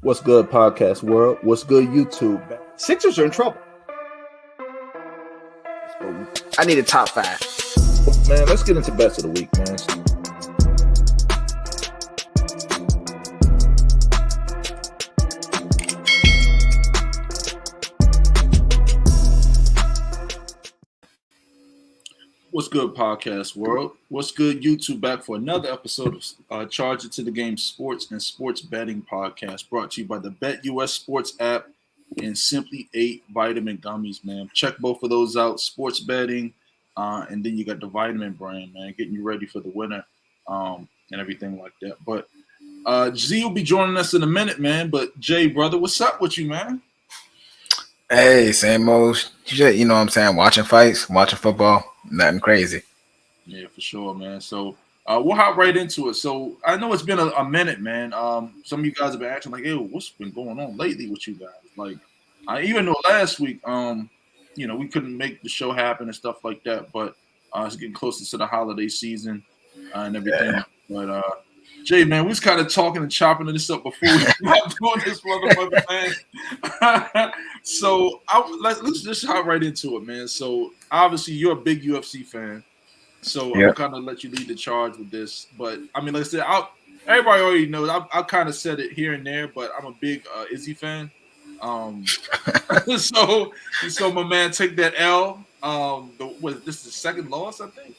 What's good, podcast world? What's good, YouTube? Sixers are in trouble. I need a top five. Man, let's get into best of the week, man. What's good, podcast world? What's good, YouTube? Back for another episode of Charge It to the Game Sports and Sports Betting Podcast, brought to you by the BetUS Sports app and Simply 8 Vitamin Gummies, man. Check both of those out, sports betting, and then you got the vitamin brand, man, getting you ready for the winter and everything like that. But Z will be joining us in a minute, man. But Jay, brother, what's up with you, man? Hey, same old shit, you know what I'm saying? Watching fights, watching football, nothing crazy. Yeah, for sure, man. So we'll hop right into it. So I know it's been a minute, man. Some of you guys have been asking, like, hey, what's been going on lately with you guys? Like, I even know last week, we couldn't make the show happen and stuff like that, but it's getting closer to the holiday season and everything. Yeah. But Jay, man, we was kind of talking and chopping this up before we stopped doing this motherfucker, man. So let's just hop right into it, man. So obviously you're a big UFC fan, so I'm gonna kind of let you lead the charge with this. But I mean, like I said, everybody already knows. I kind of said it here and there, but I'm a big Izzy fan. So my man, take that L. This is the second loss, I think.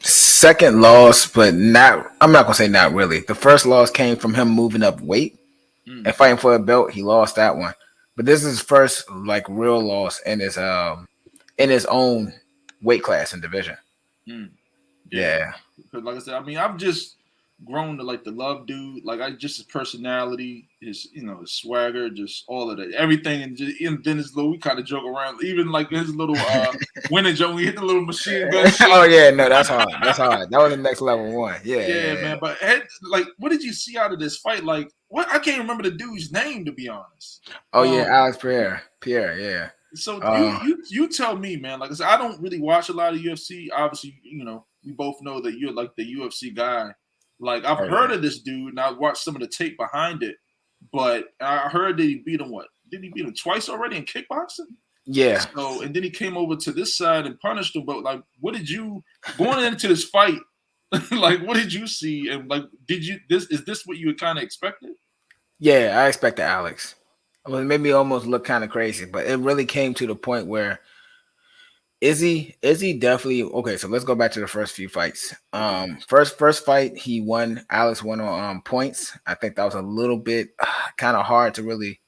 Second loss, but not. I'm not gonna say not really. The first loss came from him moving up weight and fighting for a belt. He lost that one, but this is his first like real loss in his own weight class and division. Yeah. Because like I said, I mean, I've just grown to like the love dude. Like his personality, his his swagger, just all of that, everything, and then his little, we kind of joke around, even like his little winning joke. We hit the little machine gun shit. Oh yeah, no, that's hard. That's hard. That was the next level one. Yeah, man. But like, what did you see out of this fight? Like, what? I can't remember the dude's name, to be honest. Oh yeah, Alex Pierre. Yeah. So you tell me, man. Like I said, I don't really watch a lot of UFC. Obviously, we both know that you're like the UFC guy. Like, I've heard of this dude, and I watched some of the tape behind it, but I heard that he beat him. What? Did he beat him twice already in kickboxing? Yeah. So, and then he came over to this side and punished him. But like, what did you going into this fight? Like, what did you see? And like, is this what you had kind of expected? Yeah, I expected Alex. I mean, it made me almost look kind of crazy, but it really came to the point where Izzy definitely okay. So let's go back to the first few fights. First fight he won. Alex won on points. I think that was a little bit kind of hard to really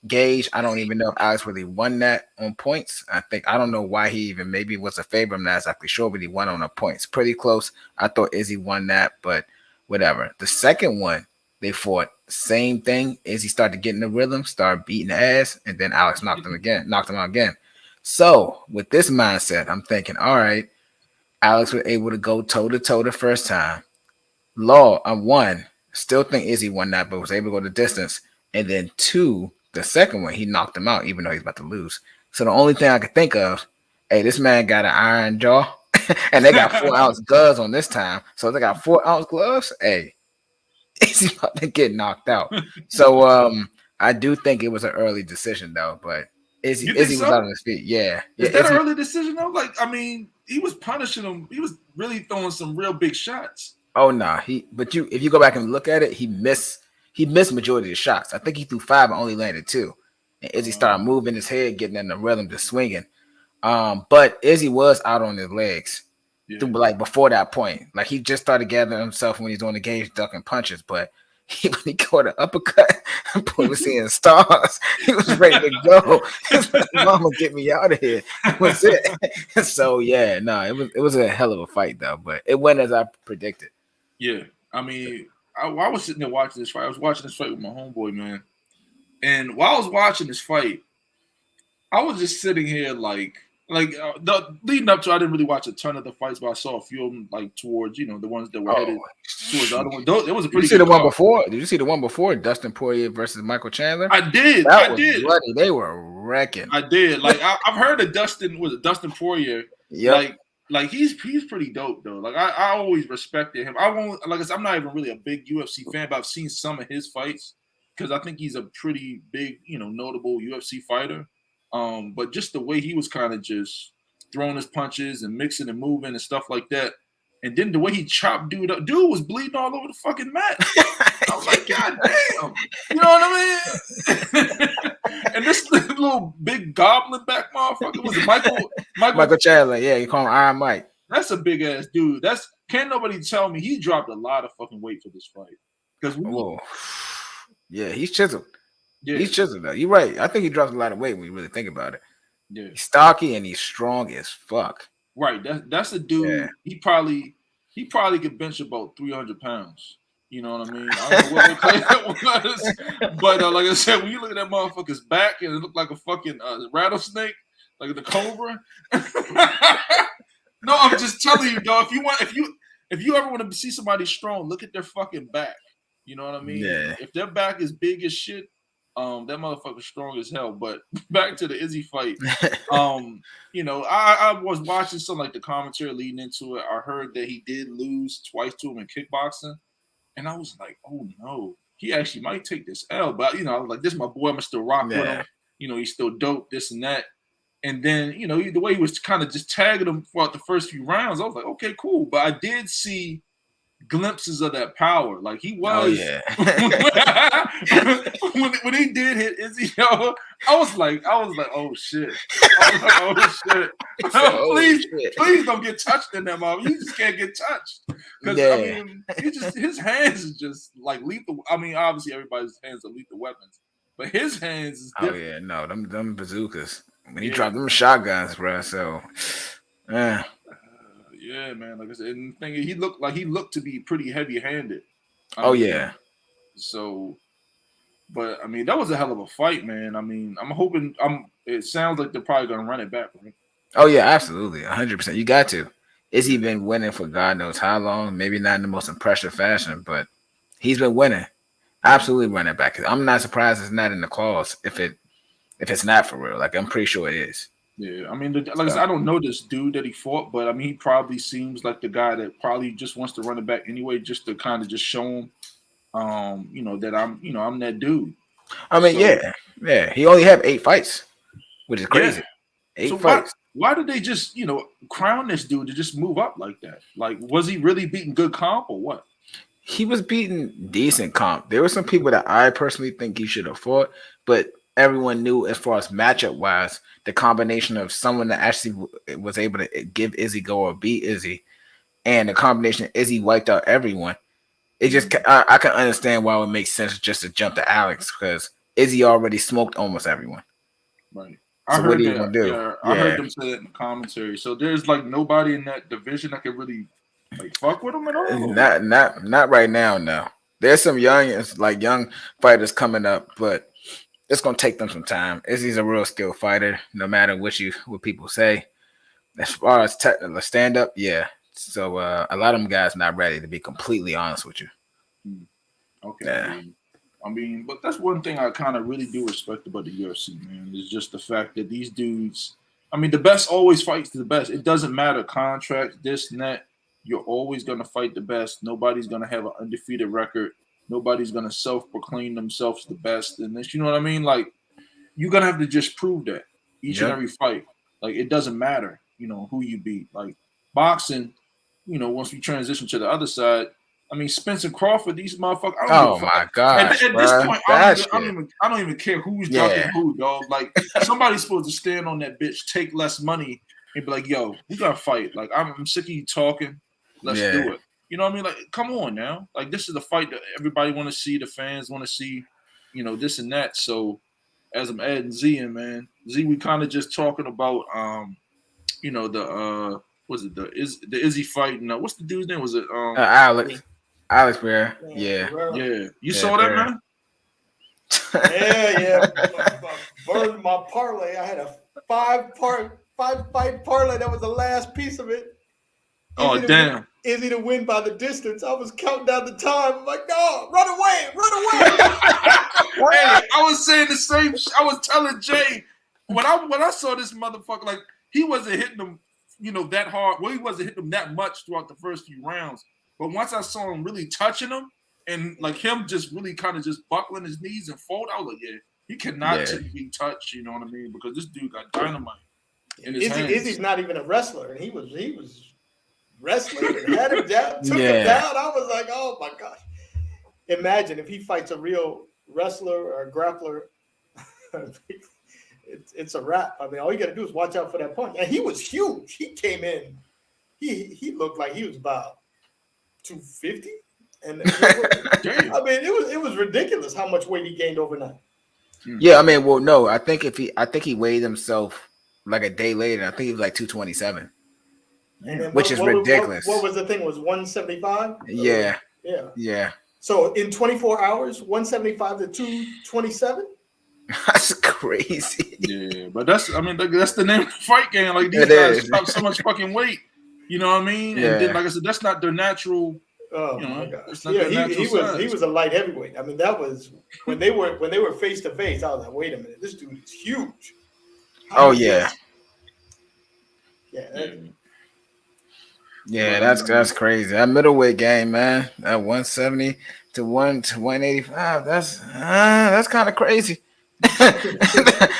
gauge. I don't even know if Alex really won that on points. I don't know why he even maybe was a favorite. I'm not exactly sure, but he won on the points. Pretty close. I thought Izzy won that, but whatever. The second one they fought, same thing. Izzy started getting the rhythm, started beating ass, and then Alex knocked him out again. So with this mindset, I'm thinking, all right, Alex was able to go toe-to-toe the first time. One, still think Izzy won that, but was able to go the distance. And then two, the second one, he knocked him out, even though he's about to lose. So the only thing I could think of, hey, this man got an iron jaw, and they got 4-ounce gloves on this time. So they got 4-ounce gloves. Hey, Izzy about to get knocked out. So I do think it was an early decision, though, but Izzy was out on his feet. Yeah. Is that an early decision though? Like, I mean, he was punishing him. He was really throwing some real big shots. Oh no, if you go back and look at it, he missed majority of the shots. I think he threw 5 and only landed 2. And Izzy started moving his head, getting in the rhythm, just swinging. But Izzy was out on his legs through, like before that point. Like he just started gathering himself when he's doing the gauge ducking punches, but when he caught an uppercut, boy was seeing stars. He was ready to go. He was like, "Mama, get me out of here." That was it. So yeah, no, it was a hell of a fight though, but it went as I predicted. Yeah, I mean, I was sitting there watching this fight. I was watching this fight with my homeboy, man, and while I was watching this fight, I was just sitting here like leading up to, I didn't really watch a ton of the fights, but I saw a few of them like towards, the ones that were headed towards the other one. It was a pretty. Did you see the one before? Did you see the one before Dustin Poirier versus Michael Chandler? I did. I did. Bloody. They were wrecking. I did. Like I've heard of Dustin Poirier. Yeah. Like he's pretty dope though. Like I always respected him. I won't, like I said, I'm not even really a big UFC fan, but I've seen some of his fights. because I think he's a pretty big, notable UFC fighter. But just the way he was kind of just throwing his punches and mixing and moving and stuff like that. And then the way he chopped dude up, dude was bleeding all over the fucking mat. I was like, God damn. You know what I mean? And this little big goblin back motherfucker was it Michael Chandler. Yeah, you call him Iron Mike. That's a big ass dude. Can't nobody tell me he dropped a lot of fucking weight for this fight. Because yeah, he's chiseled. Yeah. He's chiseled though. You're right. I think he drops a lot of weight when you really think about it. Yeah. He's stocky and he's strong as fuck. Right. That's a dude. Yeah. He probably could bench about 300 pounds. You know what I mean? I don't know what that was. But like I said, when you look at that motherfucker's back and it looked like a fucking rattlesnake, like the cobra. No, I'm just telling you, dog. If you ever want to see somebody strong, look at their fucking back. You know what I mean? Yeah. If their back is big as shit, that motherfucker's strong as hell. But back to the Izzy fight. I was watching some like the commentary leading into it. I heard that he did lose twice to him in kickboxing. And I was like, oh no, he actually might take this L. But I was like, this is my boy, I'm gonna still rock with him. He's still dope, this and that. And then, the way he was kind of just tagging him throughout the first few rounds, I was like, okay, cool. But I did see glimpses of that power. Like he was when he did hit Izzy, I was like, oh shit. Please don't get touched in that moment. You just can't get touched. Because his hands is just like lethal. I mean, obviously everybody's hands are lethal weapons, but his hands is different. Oh yeah, no, them bazookas. When he dropped them shotguns, bro. So yeah, man. Like I said, and the thing is, he looked to be pretty heavy-handed. Yeah. So, but I mean, that was a hell of a fight, man. I mean, I'm hoping. It sounds like they're probably gonna run it back, right? Oh yeah, absolutely, 100%. You got to. Izzy been winning for God knows how long. Maybe not in the most impressive fashion, but he's been winning. Absolutely run it back. I'm not surprised it's not in the clause if it's not for real. Like I'm pretty sure it is. Yeah, I mean, I said, I don't know this dude that he fought, but I mean, he probably seems like the guy that probably just wants to run it back anyway, just to kind of just show him, that I'm that dude. I mean, yeah. He only had 8 fights, which is crazy. Yeah. 8 fights. Why did they just, crown this dude to just move up like that? Like, was he really beating good comp or what? He was beating decent comp. There were some people that I personally think he should have fought, but everyone knew as far as matchup wise, the combination of someone that actually was able to give Izzy go or beat Izzy, and the combination of Izzy wiped out everyone. It just I can understand why it would make sense just to jump to Alex because Izzy already smoked almost everyone. Right. So what are you gonna do? Yeah, I heard them say that in the commentary. So there's like nobody in that division that can really like fuck with him at all. Not right now. No, there's some young fighters coming up, but it's gonna take them some time. Izzy's a real skilled fighter, no matter what people say. As far as technical stand up, yeah. So a lot of them guys not ready, to be completely honest with you. Okay. Yeah. I mean, but that's one thing I kind of really do respect about the UFC, man, is just the fact that these dudes, I mean, the best always fights the best. It doesn't matter contract, this and that. You're always going to fight the best. Nobody's going to have an undefeated record. Nobody's going to self-proclaim themselves the best in this. You know what I mean? Like, you're going to have to just prove that each and every fight. Like, it doesn't matter, who you beat. Like, boxing, once we transition to the other side, I mean, Spencer Crawford, these motherfuckers. Oh my God! At this point, I don't even care who's jumping who, dog. Like somebody's supposed to stand on that bitch, take less money, and be like, "Yo, we gotta fight." Like I'm sick of you talking. Let's do it. You know what I mean? Like, come on now. Like this is the fight that everybody want to see. The fans want to see. This and that. So, as I'm adding Z in, man, Z, we kind of just talking about, the Izzy fight? And what's the dude's name? Was it Alex Bear. Yeah. You saw that, man? Yeah. Burned my parlay. I had a 5-fight parlay. That was the last piece of it. Damn. Izzy to win by the distance. I was counting down the time. I'm like, no, run away. Hey, I was saying the same. I was telling Jay when I saw this motherfucker, like he wasn't hitting him, that hard. Well, he wasn't hitting him that much throughout the first few rounds. But once I saw him really touching him and like him just really kind of just buckling his knees and fold. I was like, yeah, he cannot be touched. You know what I mean? Because this dude got dynamite in his hands. Izzy's not even a wrestler, and he was wrestling and had him down, took him down. I was like, oh my gosh! Imagine if he fights a real wrestler or a grappler. It's a wrap. I mean, all you got to do is watch out for that punch. And he was huge. He came in. He looked like he was about 250. And I mean, it was ridiculous how much weight he gained overnight. Yeah, I mean, well, no, I think he weighed himself like a day later. I think he was like 227, which is ridiculous. What was the thing? Was 175? Yeah. So in 24 hours, 175 to 227. That's crazy. Yeah, but that's the name of the fight game. Like these guys drop so much fucking weight. You know what I mean? Yeah. And then, like I said, that's not their natural. Oh my gosh! Yeah, he was a light heavyweight. I mean, that was when they were face to face. I was like, wait a minute, this dude is huge. Yeah, that's crazy. That middleweight game, man. That 170 to 185. That's kind of crazy.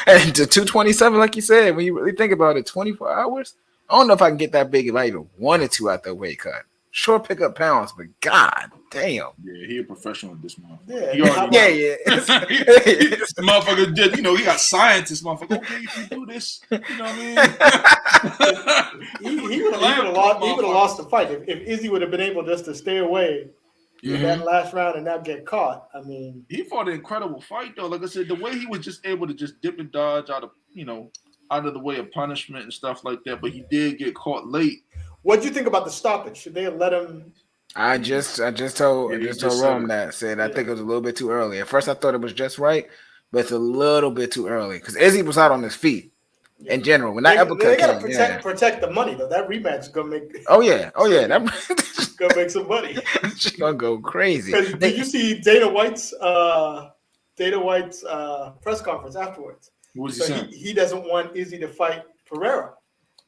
And to 227, like you said, when you really think about it, 24 hours. I don't know if I can get that big if I even wanted to out that weight cut. Sure, pick up pounds, but god damn. Yeah, he a professional at this month. Yeah. This motherfucker did, he got scientists, motherfucker. Okay, if you do this, you know what I mean? he would have lost the fight. If Izzy would have been able just to stay away in that last round and not get caught. I mean, he fought an incredible fight though. Like I said, the way he was just able to just dip and dodge out of the way of punishment and stuff like that, but he did get caught late. What do you think about the stoppage? Should they have let him? I just told Rome that said I think it was a little bit too early. At first, I thought it was just right, but it's a little bit too early because Izzy was out on his feet in general. When that uppercut they gotta protect the money though. That rematch is gonna make. Oh yeah, that gonna make some money. She's gonna go crazy. Did you see Dana White's press conference afterwards? What was he saying? He doesn't want Izzy to fight Pereira,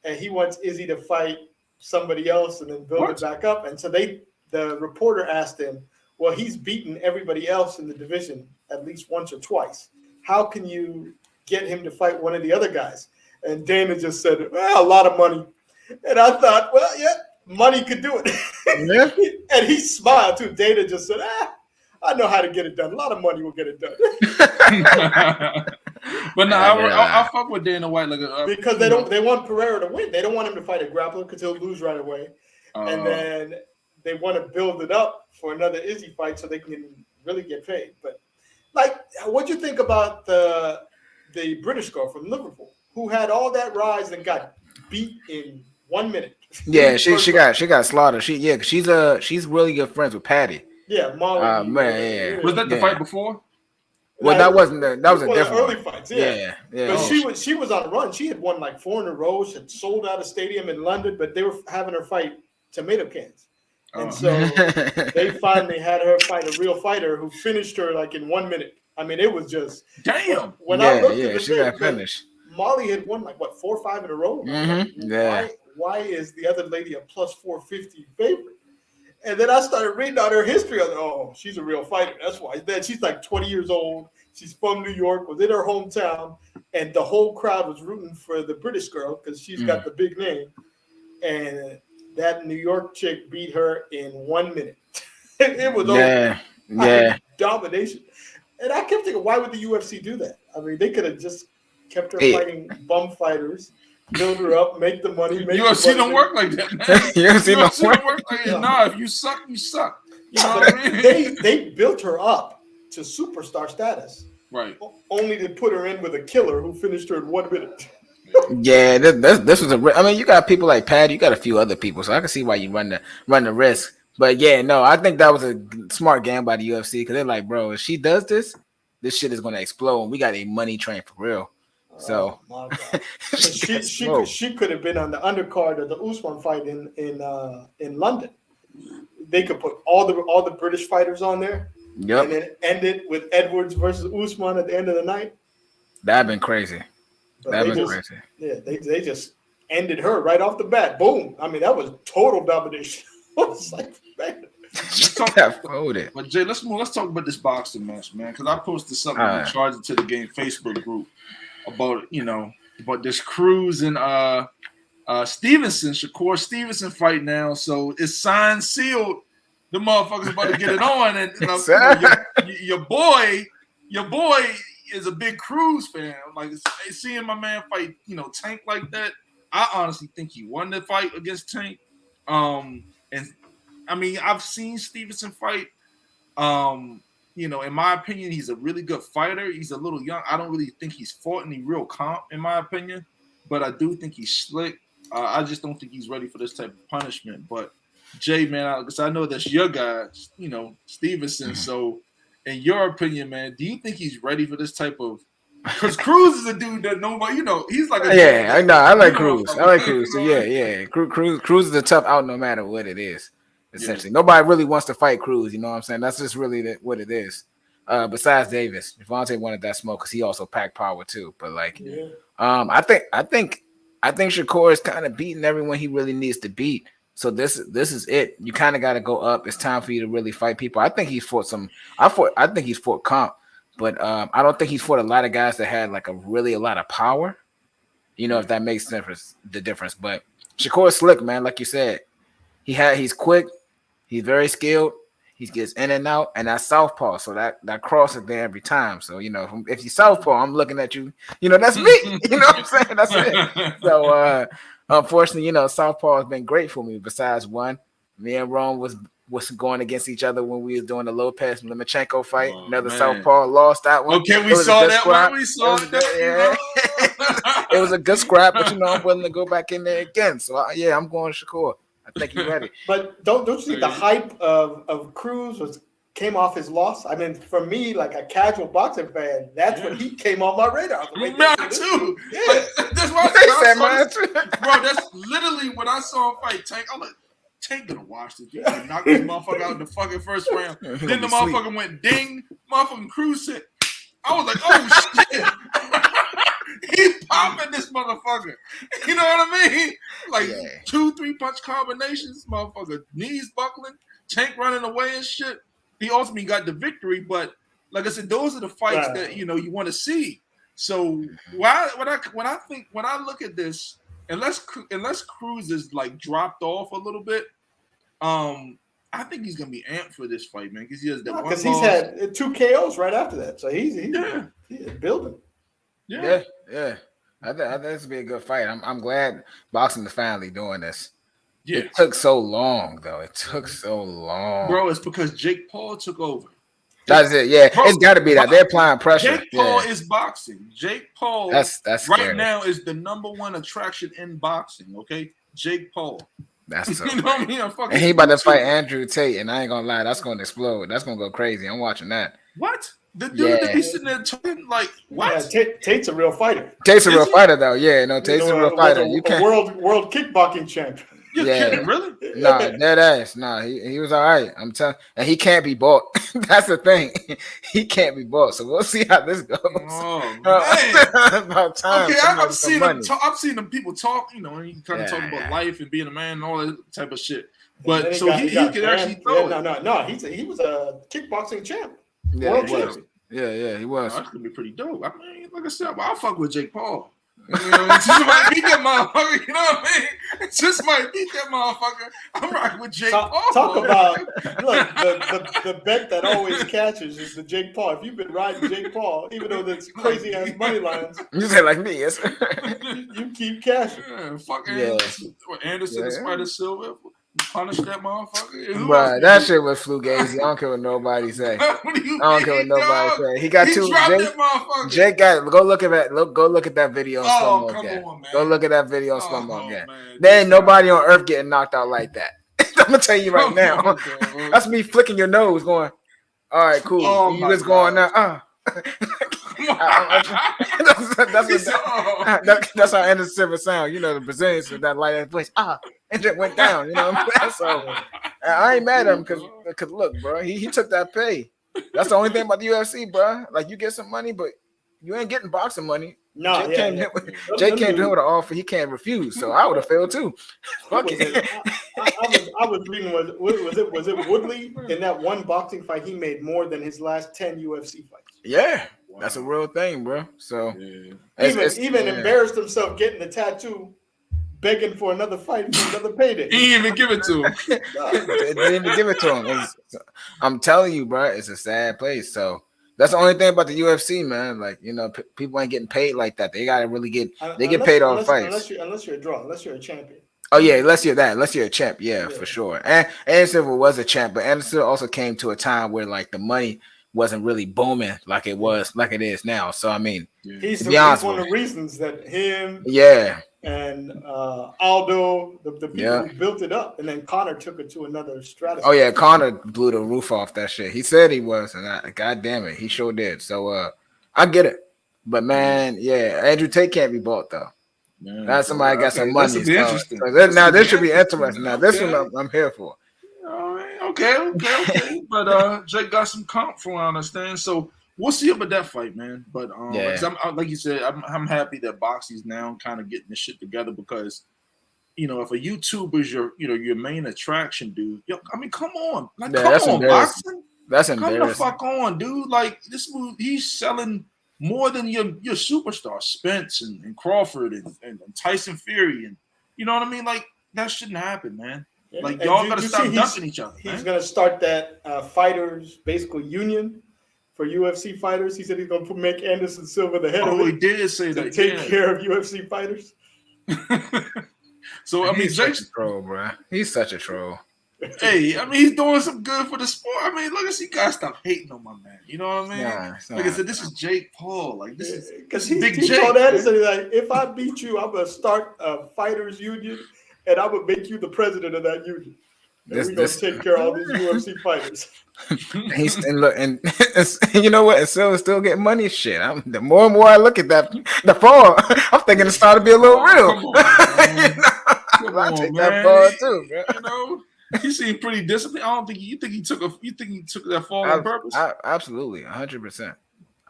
and he wants Izzy to fight somebody else and then build it back up. And so the reporter asked him, well, he's beaten everybody else in the division at least once or twice. How can you get him to fight one of the other guys? And Dana just said, well, a lot of money. And I thought, well, yeah, money could do it. Yeah. And he smiled too. Dana just said, I know how to get it done. A lot of money will get it done. But no, I fuck with Dana White because they want Pereira to win. They don't want him to fight a grappler because he'll lose right away, and then they want to build it up for another Izzy fight so they can really get paid. But what'd you think about the British girl from Liverpool who had all that rise and got beat in 1 minute? Yeah, she got slaughtered. She's really good friends with Patty. Yeah, Molly. Was that the fight before? Well, that was a different early fights. Yeah. But Oh, she was on a run. She had won like 4 in a row. She had sold out a stadium in London, but they were having her fight tomato cans, and so they finally had her fight a real fighter who finished her like in 1 minute. I mean, it was just damn. When I looked at the she got finished. Molly had won like 4 or 5 in a row. Mm-hmm. Why is the other lady a plus 450 favorite? And then I started reading out her history. I was like, oh, she's a real fighter. That's why. Then she's like 20 years old. She's from New York, was in her hometown, and the whole crowd was rooting for the British girl because she's got the big name. And that New York chick beat her in 1 minute. It was over. Domination. And I kept thinking, why would the UFC do that? I mean, they could have just kept her fighting bum fighters. Build her up, make the money. UFC don't work like that, man. UFC don't work like that. Nah, if you suck, you suck. You know what I mean? They built her up to superstar status, right? Only to put her in with a killer who finished her in 1 minute. Yeah, this was I mean, you got people like Pat, you got a few other people, so I can see why you run the risk. But yeah, no, I think that was a smart game by the UFC because they're like, bro, if she does this shit is gonna explode, and we got a money train for real. So she could have been on the undercard of the Usman fight in London. They could put all the British fighters on there, and then end it with Edwards versus Usman at the end of the night. That'd been crazy. Crazy. Yeah, they just ended her right off the bat. Boom. I mean, that was total domination. I was like, man. Let's talk. Got folded. But Jay, let's move. Let's talk about this boxing match, man. Because I posted something All on right. the Charge It to the Game Facebook group about about this Cruz and Stevenson, Shakur Stevenson fight now. So it's signed, sealed. The motherfuckers about to get it on, and your boy is a big Cruz fan. Like seeing my man fight, Tank like that. I honestly think he won the fight against Tank. And I mean, I've seen Stevenson fight. In my opinion, he's a really good fighter. He's a little young. I don't really think he's fought any real comp, in my opinion. But I do think he's slick. I just don't think he's ready for this type of punishment. But Jay, man, because I know that's your guy, Stevenson. So, in your opinion, man, do you think he's ready for this type of? Because Cruz is a dude that nobody, he's like a yeah. I know. I like Cruz. I like Cruz. So yeah. Cruz is a tough out no matter what it is. Essentially, nobody really wants to fight Cruz. You know what I'm saying? That's just really what it is. Besides Davis, Devontae wanted that smoke because he also packed power too. But I think Shakur is kind of beating everyone he really needs to beat. So this is it. You kind of got to go up. It's time for you to really fight people. I think he's fought I think he's fought comp, but I don't think he's fought a lot of guys that had like a lot of power. If that makes the difference. But Shakur is slick, man. Like you said, he's quick. He's very skilled. He gets in and out, and that's southpaw. So that cross is there every time. So if you southpaw, I'm looking at you. That's me. You know what I'm saying? That's it. So unfortunately, southpaw has been great for me. Besides one, me and Rome was going against each other when we was doing the Lopez Lomachenko fight. Another southpaw lost that one. Okay, we saw that one. We saw that. It was a good scrap, but I'm willing to go back in there again. So I'm going Shakur. I think he's ready. But don't you think the hype of Cruz came off his loss? I mean, for me, like a casual boxing fan, that's when he came on my radar. Mine too. Yeah. That's why I saw bro, that's literally when I saw him fight Tank. I'm like, Tank gonna watch this. You gonna knock this motherfucker out in the fucking first round. Then the motherfucker went ding. Motherfucking Cruz said, I was like, oh shit. He's popping this motherfucker. You know what I mean? Like 2-3 punch combinations, motherfucker. Knees buckling, Tank running away and shit. He ultimately got the victory, but like I said, those are the fights that you want to see. So when I look at this, unless Cruz is like dropped off a little bit, I think he's gonna be amped for this fight, man. Because he has that one. Because he's had 2 KOs right after that, so he's building. Yeah. I think this will be a good fight. I'm glad boxing is finally doing this. Yeah. It took so long, though. It took so long. Bro, it's because Jake Paul took over. That's it. Yeah, bro, it's got to be that. They're applying pressure. Jake Paul is boxing. Jake Paul that's right scary. now is the #1 attraction in boxing, okay? Jake Paul. That's so you know what I mean? And he about to fight Andrew Tate, and I ain't going to lie, that's going to explode. That's going to go crazy. I'm watching that. What? The dude that be sitting there talking like, what? Yeah, Tate's a real fighter. Tate's a real fighter, though. Yeah, no, Tate's a real fighter. You can't world kickboxing champ. You're kidding, really? Nah, dead ass. Nah, he was all right. I'm telling, and he can't be bought. That's the thing. He can't be bought. So we'll see how this goes. Oh man! About time. Okay, I've seen them. I've seen them people talk. And he kind of talk about life and being a man and all that type of shit. But so he could actually throw it. No. He was a kickboxing champ. Yeah, he was. Yeah, he was. Oh, that's gonna be pretty dope. I mean, like I said, I'll fuck with Jake Paul. Just might beat that motherfucker. You know what I mean? Just might beat that motherfucker. I'm rocking with Jake Paul. Talk about the bet that always catches is the Jake Paul. If you've been riding Jake Paul, even though there's crazy ass money lines, you say like me, yes. you keep cashing. Yeah, fuck Anderson and Spider Silver. Punish that motherfucker. Bro, that shit was flugazy. I don't care what nobody say. I don't care what nobody say. He got two. Jake got. Go look at that. Go look at that video. Oh, come on, man. Go look at that video. Slow mo again. There ain't nobody on earth getting knocked out like that. I'm gonna tell you right now. That's me flicking your nose, going. All right, cool. Oh, you just going now. That's how Anderson Silva sound. You know, the Brazilians with that light voice. And it went down. You know what I'm saying? So I ain't mad at him because look, bro, he took that pay. That's the only thing about the UFC, bro. Like you get some money, but you ain't getting boxing money. No, Jake came, yeah. Jake came to him with an offer he can't refuse. So I would have failed too. Fuck it. I was reading was it Woodley in that one boxing fight he made more than his last 10 UFC fights. Yeah, Wow. that's a real thing, bro. So Yeah. Even embarrassed himself getting the tattoo, begging for another fight for another payday. He didn't even give it to him. Didn't even give it to him. I'm telling you, bro, it's a sad place. So that's the only thing about the UFC, man. Like, you know, people ain't getting paid like that. They gotta really get get paid off fights. Unless you're a draw, unless you're a champion. Oh yeah, unless you're that, unless you're a champ, yeah, for sure. And Anderson Silva was a champ, but Anderson Silva also came to a time where like the money wasn't really booming like it was, like it is now. So I mean, he's one of the reasons that him, and Aldo, the people who built it up, and then Conor took it to another stratosphere. Oh yeah, Conor blew the roof off that shit. He said he was, and God damn it, he sure did. So I get it, but man, Andrew Tate can't be bought though. Man, that's somebody got some money. This should be interesting. Now this one I'm here for. All right, okay. But Jake got some comp from what I understand. So we'll see about that fight, man. But like you said, I'm happy that Boxy's now kind of getting this shit together because you know if a YouTuber's your main attraction, dude. I mean, come on, like come on, boxing. That's embarrassing. Come the fuck on, dude. Like this move, he's selling more than your superstar Spence and Crawford and Tyson Fury and you know what I mean. Like that shouldn't happen, man. Like y'all gotta stop ducking each other. He's gonna start that fighters basically union for UFC fighters. He said he's gonna make Anderson Silva the head of it. He did say that. Take care of UFC fighters. So I mean, Jake's a troll, bro. He's such a troll. Hey, I mean, he's doing some good for the sport. I mean, look, you gotta stop hating on my man. You know what I mean? Like I said, this is Jake Paul. Like this is because Big he Jake. told Anderson like, if I beat you, I'm gonna start a fighters union, and I'm gonna make you the president of that union. And we're gonna take care of all these UFC fighters. and you know what? And Silva's still getting money. Shit. The more and more I look at that, the fall, I'm thinking it's starting to be a little real. I take that fall too, bro. You know. He seemed pretty disciplined. I don't think you think he took that fall on purpose. Absolutely, 100%.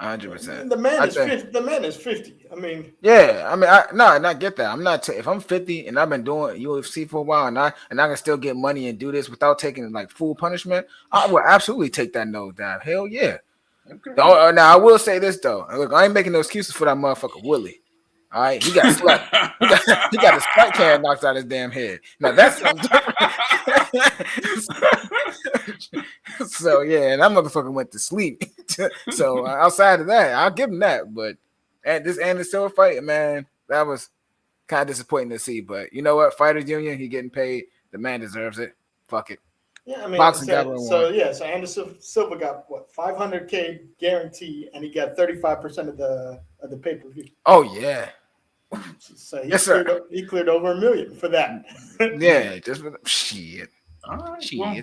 100%. The man is 50. I mean, I get that. I'm not. If I'm 50 and I've been doing UFC for a while, and I can still get money and do this without taking like full punishment, I will absolutely take that nose down. Hell yeah. Okay. Now I will say this though. Look, I ain't making no excuses for that motherfucker Willie. All right, he got slapped. he got his sprite can knocked out his damn head. Now that's something different. So yeah, and that motherfucker went to sleep. So outside of that, I'll give him that. But at this Anderson Silva fight, man, that was kind of disappointing to see. But you know what? Fighters Union, he getting paid. The man deserves it. Fuck it. Yeah, I mean, so Anderson Silva got what $500K guarantee, and he got 35% of the pay-per-view. Oh yeah. So he cleared over $1 million for that. Yeah, just for shit. All right. Shit. Well,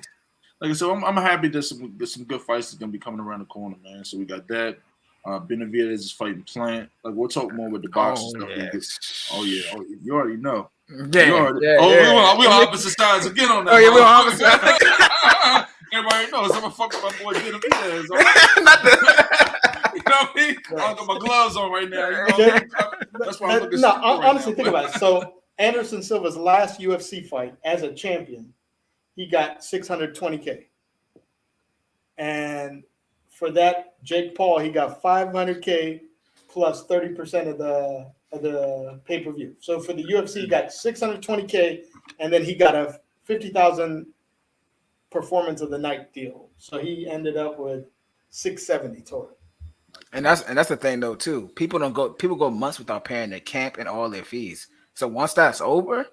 like I said, I'm happy that some good fights is gonna be coming around the corner, man. So we got that. Benavidez is fighting Plant. Like we'll talk more with the boxing stuff. Oh yeah, you already know. Yeah. We're on opposite sides again on that. Oh yeah, we're on opposite sides. Everybody knows I'm gonna fuck with my boy Benavidez. You know what I mean? I got my gloves on right now. You know that's why I'm looking. No, honestly, think about it. So Anderson Silva's last UFC fight as a champion, he got $620K, and for that Jake Paul, he got $500K plus 30% of the pay-per-view. So for the UFC, he got $620K, and then he got a $50,000 performance of the night deal. So he ended up with $670 total. And that's the thing though too. People go months without paying their camp and all their fees. So once that's over,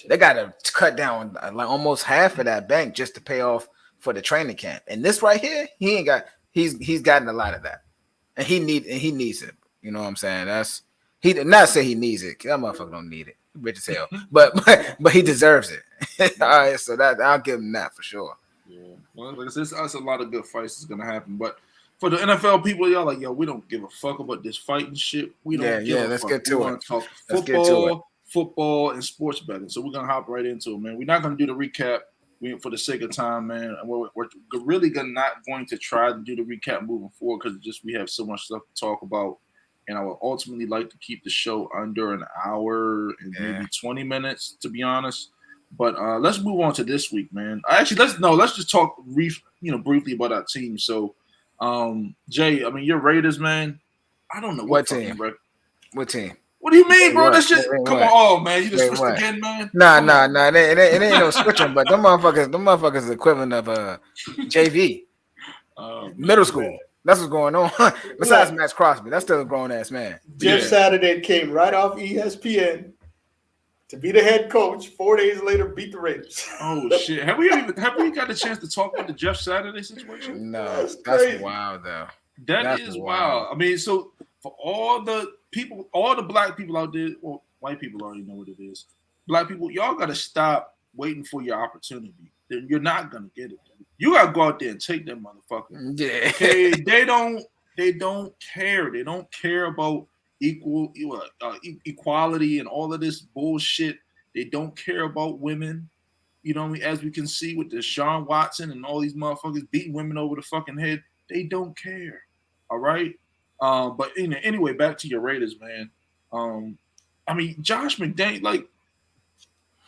they gotta cut down like almost half of that bank just to pay off for the training camp. And this right here, he's gotten a lot of that, and he needs it. You know what I'm saying? He did not say he needs it. That motherfucker don't need it. Rich as hell, but he deserves it. All right, so that I'll give him that for sure. Yeah, well, like I said, that's a lot of good fights that's gonna happen, but. For the NFL people, y'all like, we don't give a fuck about this fighting shit. We don't give a fuck. Let's get to it. We want to talk football, and sports betting. So we're going to hop right into it, man. We're not going to do the recap for the sake of time, man. We're really not going to try to do the recap moving forward because we have so much stuff to talk about. and I would ultimately like to keep the show under an hour and maybe 20 minutes, to be honest. But let's move on to this week, man. Actually, let's just talk briefly about our team. So, Jay, I mean, your Raiders, man. I don't know what team. What team? What do you mean, bro? That's just come on, oh man. You just switched again, man. Nah. It ain't no switching, but them motherfuckers is equivalent of JV, middle school. That's what's going on. Besides Max Crosby, that's still a grown ass man. Jeff Saturday came right off ESPN to be the head coach. 4 days later, beat the Raiders. Oh shit! Have we got a chance to talk about the Jeff Saturday situation? No, that's wild though. That is wild. I mean, so for all the people, all the black people out there, well, white people already know what it is. Black people, y'all got to stop waiting for your opportunity. You're not gonna get it. You gotta go out there and take that motherfucker. Yeah. Okay, they don't care. They don't care about equality and all of this bullshit. They don't care about women. You know what I mean? As we can see with Deshaun Watson and all these motherfuckers beating women over the fucking head, they don't care. All right. But anyway, back to your Raiders, man. I mean, Josh McDaniels,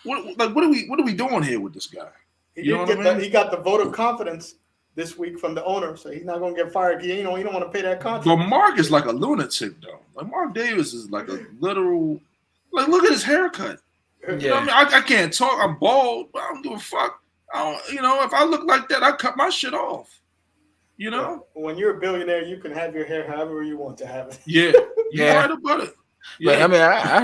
what are we doing here with this guy? He got the vote of confidence this week from the owner, so he's not gonna get fired. He don't want to pay that contract. But Mark is like a lunatic, though. Like Mark Davis is like a literal. Like, look at his haircut. Yeah. You know what I mean? I can't talk. I'm bald, but I don't give a fuck. If I look like that, I cut my shit off. You know? When you're a billionaire, you can have your hair however you want to have it. Yeah. You're right about it. Yeah. But, I mean, I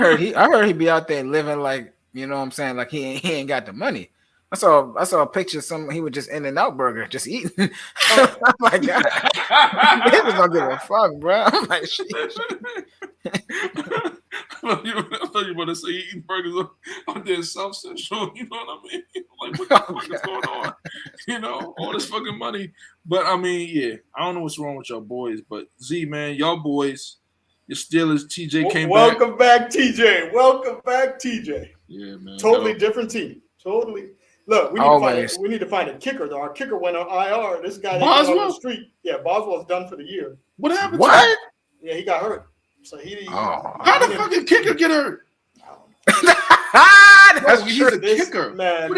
heard he be out there living like, you know what I'm saying, like he ain't got the money. I saw a picture of he was just In-N-Out burger, just eating. Oh my God. He was gonna give a fuck, bro. I'm like, shit. I thought you were about to say eating burgers on there in South Central. You know what I mean? Like, what the fuck is going on? You know, all this fucking money. But I mean, yeah, I don't know what's wrong with y'all boys, but Z, man, y'all boys, your Steelers, TJ came back. Welcome back, TJ. Welcome back, TJ. Yeah, man. Totally different team. Totally. Look, we need to find a kicker, though. Our kicker went on IR. This guy on the street. Yeah, Boswell's done for the year. What happened? What? Yeah, he got hurt. So how the fucking kicker get hurt? He's a kicker. Man,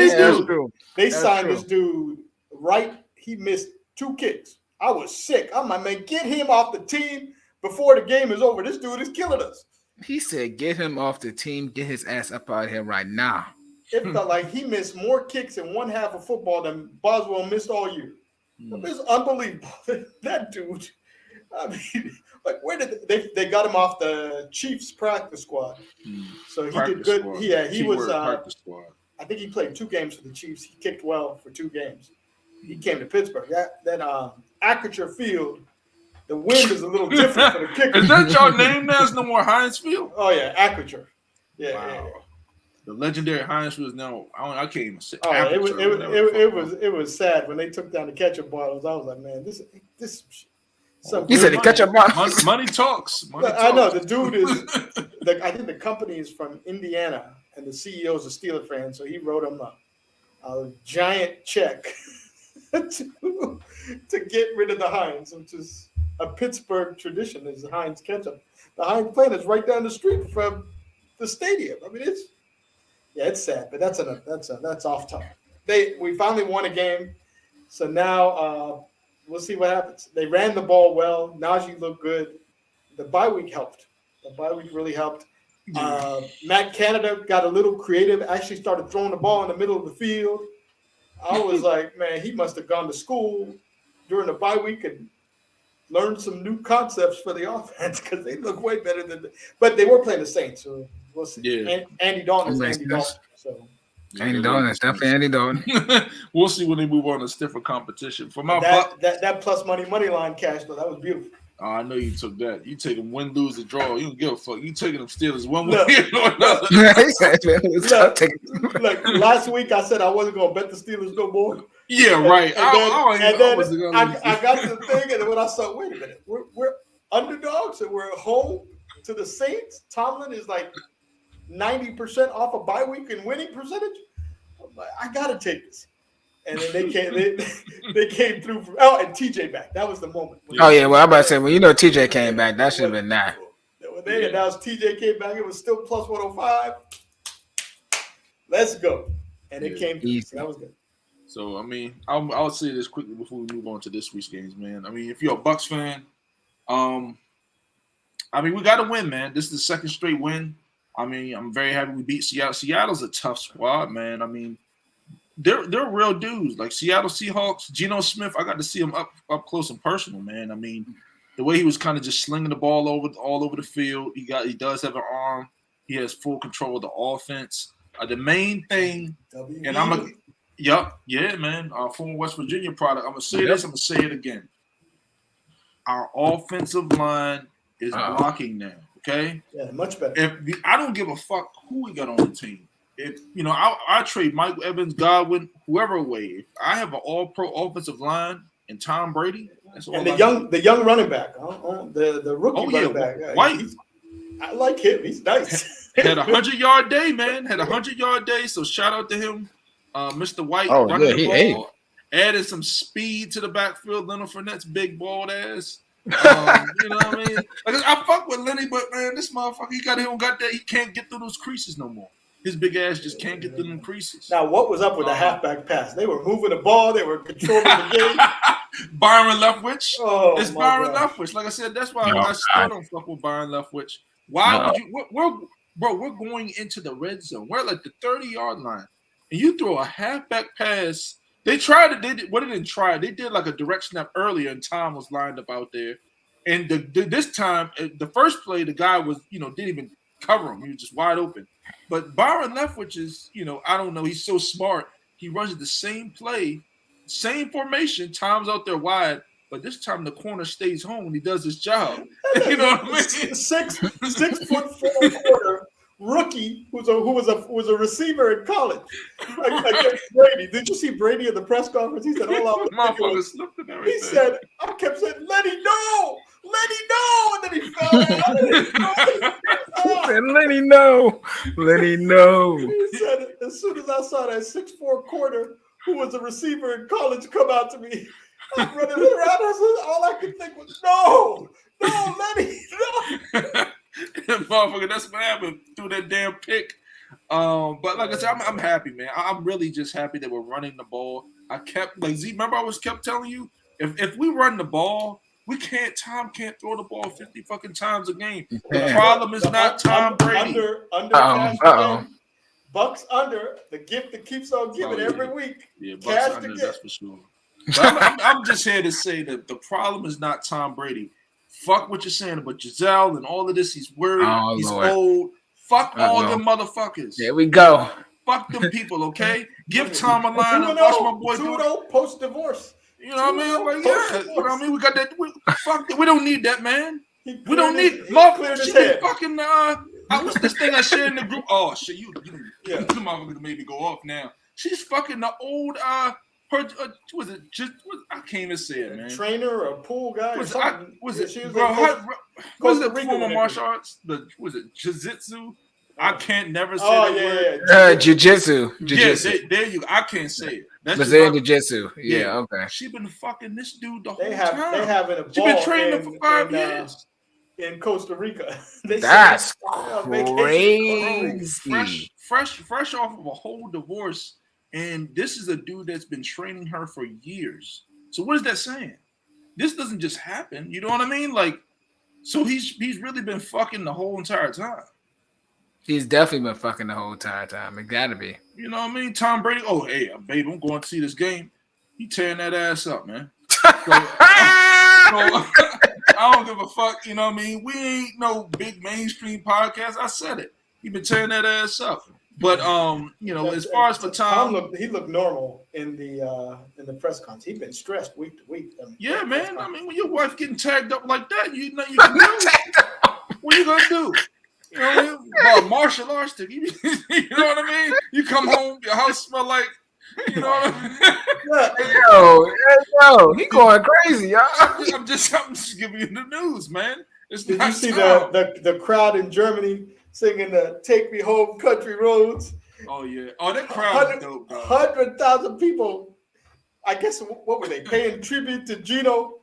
they signed this dude right. He missed 2 kicks. I was sick. I'm like, man, get him off the team before the game is over. This dude is killing us. He said, get him off the team. Get his ass up out of here right now. It felt like he missed more kicks in one half of football than Boswell missed all year. It's unbelievable. That dude. I mean, like, where did they got him off the Chiefs practice squad? So he did good. Squad. Yeah, he was. Practice squad. I think he played 2 games for the Chiefs. He kicked well for 2 games. He came to Pittsburgh. That Acrisure Field, the wind is a little different for the kicker. Is that your name now? It's no more Heinz Field? Oh yeah, Acrisure. Yeah. Wow. Yeah. The legendary Heinz Field is now. I can't even say. Oh, it was sad when they took down the ketchup bottles. I was like, man, this. You said the ketchup bottles. Money talks. I know the dude is. I think the company is from Indiana, and the CEO is a Steeler fan, so he wrote him a giant check to get rid of the Heinz, which is a Pittsburgh tradition. Is the Heinz ketchup? The Heinz plant is right down the street from the stadium. I mean, it's sad, but that's off topic. We finally won a game, so now we'll see what happens. They ran the ball well. Najee looked good. The bye week helped. The bye week really helped. Matt Canada got a little creative. Actually started throwing the ball in the middle of the field. I was like, man, he must have gone to school during the bye week and learned some new concepts for the offense because they look way better than. But they were playing the Saints, so we'll see. Yeah. Andy Dalton is Andy Dalton. So. Andy Dalton is definitely Andy Dalton. We'll see when they move on to stiffer competition. For my that plus money line cash though, that was beautiful. Oh, I know you took that. You take them win, lose, or draw. You don't give a fuck. You taking them Steelers one way or another. Look, last week I said I wasn't going to bet the Steelers no more. Yeah, right. I got to the thing, and then when I saw, wait a minute, we're underdogs and we're home to the Saints. Tomlin is like 90% off a bye week and winning percentage. I'm like, I got to take this. And then they came through. And TJ back. That was the moment. Oh yeah, well I'm about to say, well, TJ came back, that should have been that. they announced TJ came back, it was still plus 105. Let's go. And it came through. So that was good. So, I mean, I'll say this quickly before we move on to this week's games, man. I mean, if you're a Bucks fan, I mean, we got to win, man. This is the second straight win. I mean, I'm very happy we beat Seattle. Seattle's a tough squad, man. I mean, they're real dudes. Like Seattle Seahawks, Geno Smith, I got to see him up close and personal, man. I mean, the way he was kind of just slinging the ball all over the field. He does have an arm. He has full control of the offense. The main thing, and I'm man. Former West Virginia product. I'm gonna say this. I'm gonna say it again. Our offensive line is blocking now. Okay. Yeah, much better. I don't give a fuck who we got on the team. If I trade Mike Evans, Godwin, whoever away. If I have an All-Pro offensive line and Tom Brady, that's all. And the young running back, the rookie running back, White. I like him. He's nice. Had a 100-yard day, man. Had a 100-yard day. So shout out to him, Mr. White. Oh yeah, he ate. Added some speed to the backfield. Leonard Fournette's big bald ass. You know what I mean? Like, I fuck with Lenny, but man, this motherfucker, he got that. He can't get through those creases no more. His big ass just can't get through them creases. Now, what was up with the halfback pass? They were moving the ball. They were controlling the game. Byron Leftwich. It's Byron God. Leftwich. Like I said, that's why I still don't fuck with Byron Leftwich. Why would you? We're going into the red zone. We're like the 30-yard line, and you throw a halfback pass. They tried it. They didn't try. They did like a direct snap earlier, and Tom was lined up out there. And this time, the first play, the guy was, didn't even cover him. He was just wide open. But Byron Leftwich is, I don't know. He's so smart. He runs the same play, same formation. Tom's out there wide, but this time the corner stays home and he does his job. You know what I mean? 6'4" quarter rookie who was a receiver in college. Against Brady. Did you see Brady at the press conference? He said, he said, I kept saying, Lenny, no! Lenny, no! And then he fell out. Lenny, no! Lenny, no! He said, as soon as I saw that 6'4" corner who was a receiver in college come out to me, I'm running around. All I could think was, no, Lenny, no. Motherfucker, that's what happened through that damn pick. But like I said, I'm happy, man. I'm really just happy that we're running the ball. I kept remember I kept telling you, if we run the ball, Tom can't throw the ball 50 fucking times a game. The problem is not Tom Brady. Bucks under, the gift that keeps on giving every week. Yeah, Bucks under, that's for sure. But I'm just here to say that the problem is not Tom Brady. Fuck what you're saying about Giselle and all of this. He's worried. He's old. Fuck all them motherfuckers. There we go. Fuck them people, okay? Give Tom a line and watch my boy do it. Post-divorce. You know what I mean? Like, yeah. You know what I mean? We got that. We don't need that, man. We don't need motherfuckers. She been fucking. What's this thing I shared in the group? Oh shit, you motherfuckers made me go off now. She's fucking the old I can't even say it, man. Trainer or a pool guy? Was it former martial arts? Was it jiu-jitsu? I can't never say that word. Jiu-jitsu. Yeah, there you go. I can't say it. That's Brazilian jiu-jitsu. Yeah, okay. She been fucking this dude the whole time. They having a ball. She been training him for 5 years. In Costa Rica. That's crazy. Fresh off of a whole divorce. And this is a dude that's been training her for years. So what is that saying? This doesn't just happen. You know what I mean? Like, so he's really been fucking the whole entire time. He's definitely been fucking the whole entire time. It gotta be. You know what I mean? Tom Brady. Oh, hey, babe, I'm going to see this game. He tearing that ass up, man. I don't give a fuck. You know what I mean? We ain't no big mainstream podcast. I said it. He been tearing that ass up. But as far as for Tom, he looked normal in the press conference. He's been stressed week to week. Yeah, man. I mean, when your wife getting tagged up like that, you know you can do. What are you gonna do? You know what I mean? Well, martial arts thing. You know what I mean? You come home, your house smell like. You know what I mean? Yo, he going crazy, y'all. I'm just giving you the news, man. Did you see the crowd in Germany singing the "Take Me Home, Country Roads"? Oh yeah. Oh, that crowd is dope, bro. 100,000 people. I guess what were they paying tribute to Geno?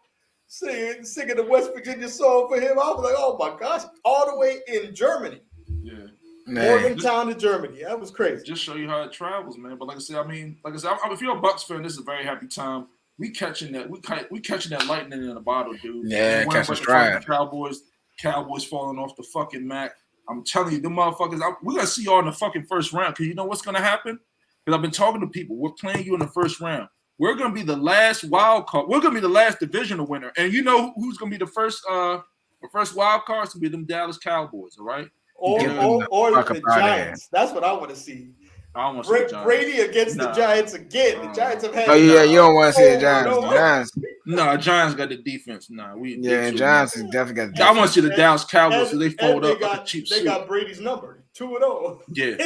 singing the West Virginia song for him. I was like, oh my gosh, all the way in Germany. Yeah. Morgantown to Germany. That was crazy. Just show you how it travels, man. But like I said, if you're a Bucks fan, this is a very happy time. We catching that lightning in a bottle, dude. Yeah, catching stride. Cowboys falling off the fucking mat. I'm telling you, them motherfuckers. We're gonna see y'all in the fucking first round. Cause you know what's gonna happen? Because I've been talking to people. We're playing you in the first round. We're gonna be the last wild card. We're gonna be the last divisional winner. And you know who's gonna be the first wild card? It's gonna be them Dallas Cowboys. All right. Or the Giants. That's what I want to see. I don't want to see the Giants. Brady against the Giants again. The Giants have had. Oh yeah, you don't want to see the Giants. No, Giants got the defense. Giants definitely got the defense. I want to see the Dallas Cowboys so they fold up like a cheap suit. They got Brady's number 2-0. Yeah.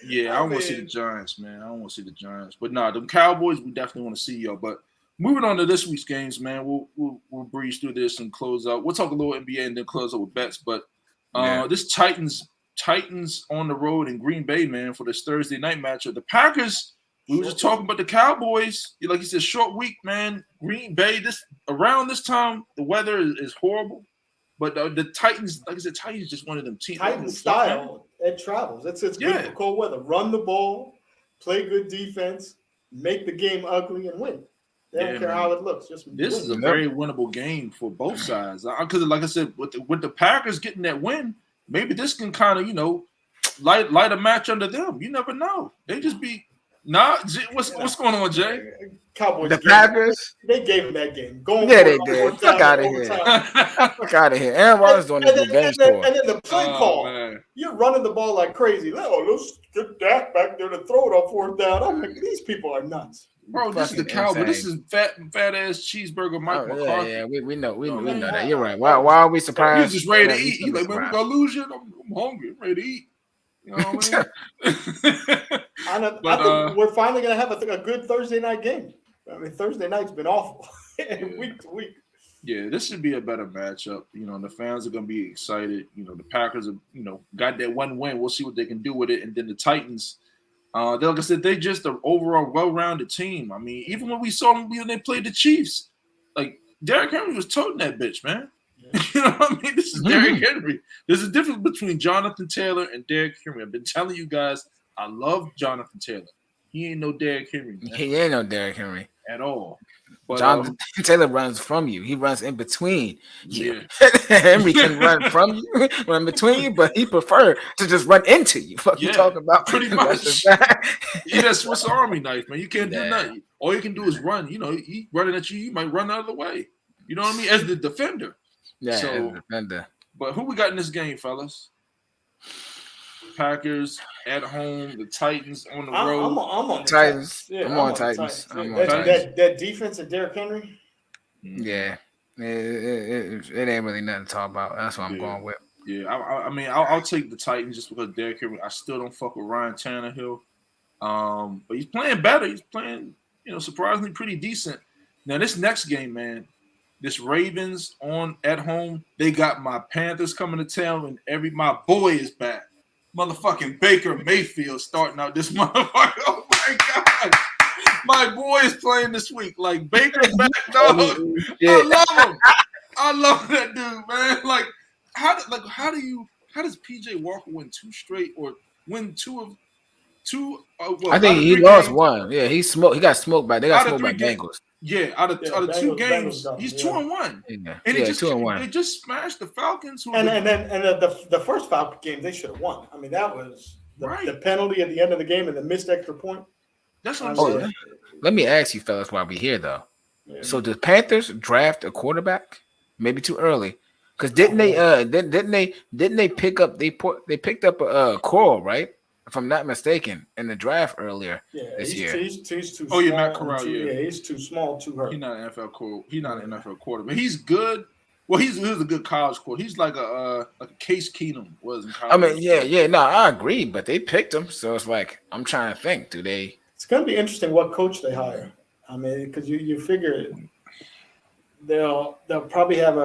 Yeah, I want to see the Giants, man. I don't want to see the Giants. But the Cowboys, we definitely want to see y'all. But moving on to this week's games, man, we'll breeze through this and close out. We'll talk a little NBA and then close out with bets. But this Titans on the road in Green Bay, man, for this Thursday night matchup. The Packers, we were just talking about the Cowboys. Like you said, short week, man. Green Bay, around this time, the weather is horrible. But the Titans, like I said, Titans just one of them teams. Titans style, it travels. It's good for cold weather. Run the ball, play good defense, make the game ugly, and win. They don't care how it looks. Just this is a very winnable game for both sides. Because, like I said, with the Packers getting that win, maybe this can kind of, light a match under them. You never know. They just be what's going on, Jay? Cowboys. The Packers. They gave him that game. They did. Fuck out of here. Fuck out of here. Aaron Rodgers doing the revenge tour. And then the play call. Man. You're running the ball like crazy. Let's get Dak back there to throw it on fourth down. I'm like, these people are nuts. Bro, this is the Cowboys. This is fat ass cheeseburger Mike McCarthy. Yeah, we know that. You're right. Why are we surprised? He's just ready to eat. He's like, man, we gonna lose you. I'm hungry. I'm ready to eat. You know what I mean? I think we're finally gonna have a good Thursday night game. I mean, Thursday night's been awful week to week. Yeah, this should be a better matchup. The fans are gonna be excited. The Packers have, got that one win. We'll see what they can do with it. And then the Titans, like I said, they just an overall well-rounded team. I mean, even when we saw them when they played the Chiefs, like Derrick Henry was toting that bitch, man. Yeah. You know what I mean? This is Derrick Henry. There's a difference between Jonathan Taylor and Derrick Henry. I've been telling you guys, I love Jonathan Taylor. He ain't no Derrick Henry, man. He ain't no Derrick Henry at all. But Jonathan Taylor runs from you. He runs in between. Yeah. Henry can run from you, run between you, but he prefer to just run into you. What you talking about? Pretty much. He's that Swiss Army knife, man. You can't do nothing. All you can do is run. He running at you. You might run out of the way. You know what I mean? As the defender. Yeah, as the defender. But who we got in this game, fellas? Packers at home, the Titans on the road. I'm on Titans. Yeah, I'm on Titans. That defense and Derrick Henry. Yeah, it ain't really nothing to talk about. That's what I'm going with. Yeah, I mean, I'll take the Titans just because Derrick Henry. I still don't fuck with Ryan Tannehill. But he's playing better. He's playing, surprisingly pretty decent. Now this next game, man. This Ravens at home, they got my Panthers coming to town, and my boy is back. Motherfucking Baker Mayfield starting out this motherfucker. Oh my God. My boy is playing this week. Like Baker's back, dog. I love him. I love that dude, man. Like, how does PJ Walker win two straight or win two? I think he lost one. Yeah, he got smoked by Bengals. Yeah, out of two games, he's 2-1. Yeah. And he just 2-1. They just smashed the Falcons. And the first Falcon game they should have won. I mean, that was the penalty at the end of the game and the missed extra point. That's what I'm saying. Let me ask you, fellas, while we're here though. Yeah. So the Panthers draft a quarterback? Maybe too early, because didn't they pick up they picked up a Corral, right? If I'm not mistaken, in the draft earlier this year. He's too small. Matt Corral. Yeah, he's too small, too hurt. He's not an NFL quarterback. He's good. Well, he was a good college quarterback. He's like a Case Keenum was in college. I mean, no, I agree, but they picked him, so it's like I'm trying to think. Do they? It's going to be interesting what coach they hire. I mean, because you figure they'll probably have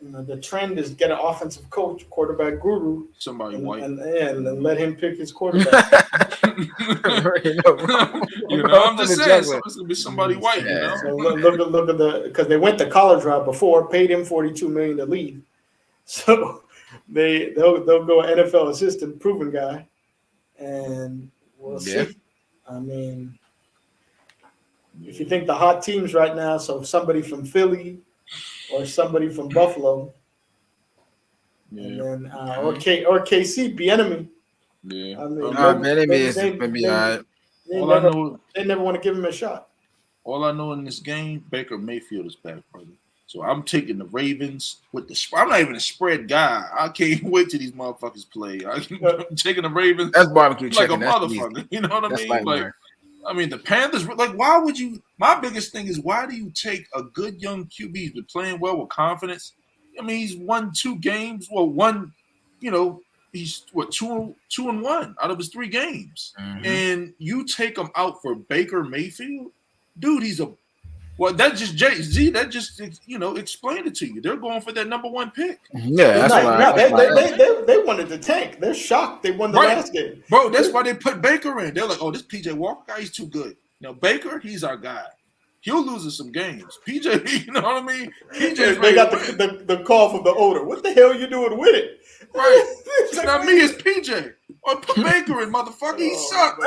the trend is get an offensive coach, quarterback guru, Somebody and, white. and let him pick his quarterback. I'm just saying, so it's gonna be somebody white. So look at the because they went the college route before, paid him $42 million to leave, so they'll go NFL assistant, proven guy, and we'll see. I mean, if you think the hot teams right now, so somebody from Philly or somebody from Buffalo, and then or KC, Bieniemy. Yeah, I mean, they never want to give him a shot. All I know in this game, Baker Mayfield is back, brother. So I'm taking the Ravens with the spread. I'm not even a spread guy. I can't wait till these motherfuckers play. I'm taking the Ravens. That's barbecue like chicken. a motherfucker. Easy. You know what I mean? Like, I mean, the Panthers. Like, why would you? My biggest thing is why do you take a good young QB who's been playing well with confidence? I mean, he's won 2 games. Well, one, he's what 2-1 out of his 3 games, and you take him out for Baker Mayfield, dude. That just Jay-Z. That just explained it to you. They're going for that number 1 pick. Yeah, they wanted to tank. They're shocked they won the last game, bro. That's why they put Baker in. They're like, oh, this PJ Walker guy, he's too good. Now Baker, he's our guy. He'll lose us some games. PJ, you know what I mean? PJ, they got the call from the owner. What the hell are you doing with it? Right. It's not me, it's PJ. Or put Baker in, motherfucker. He sucks.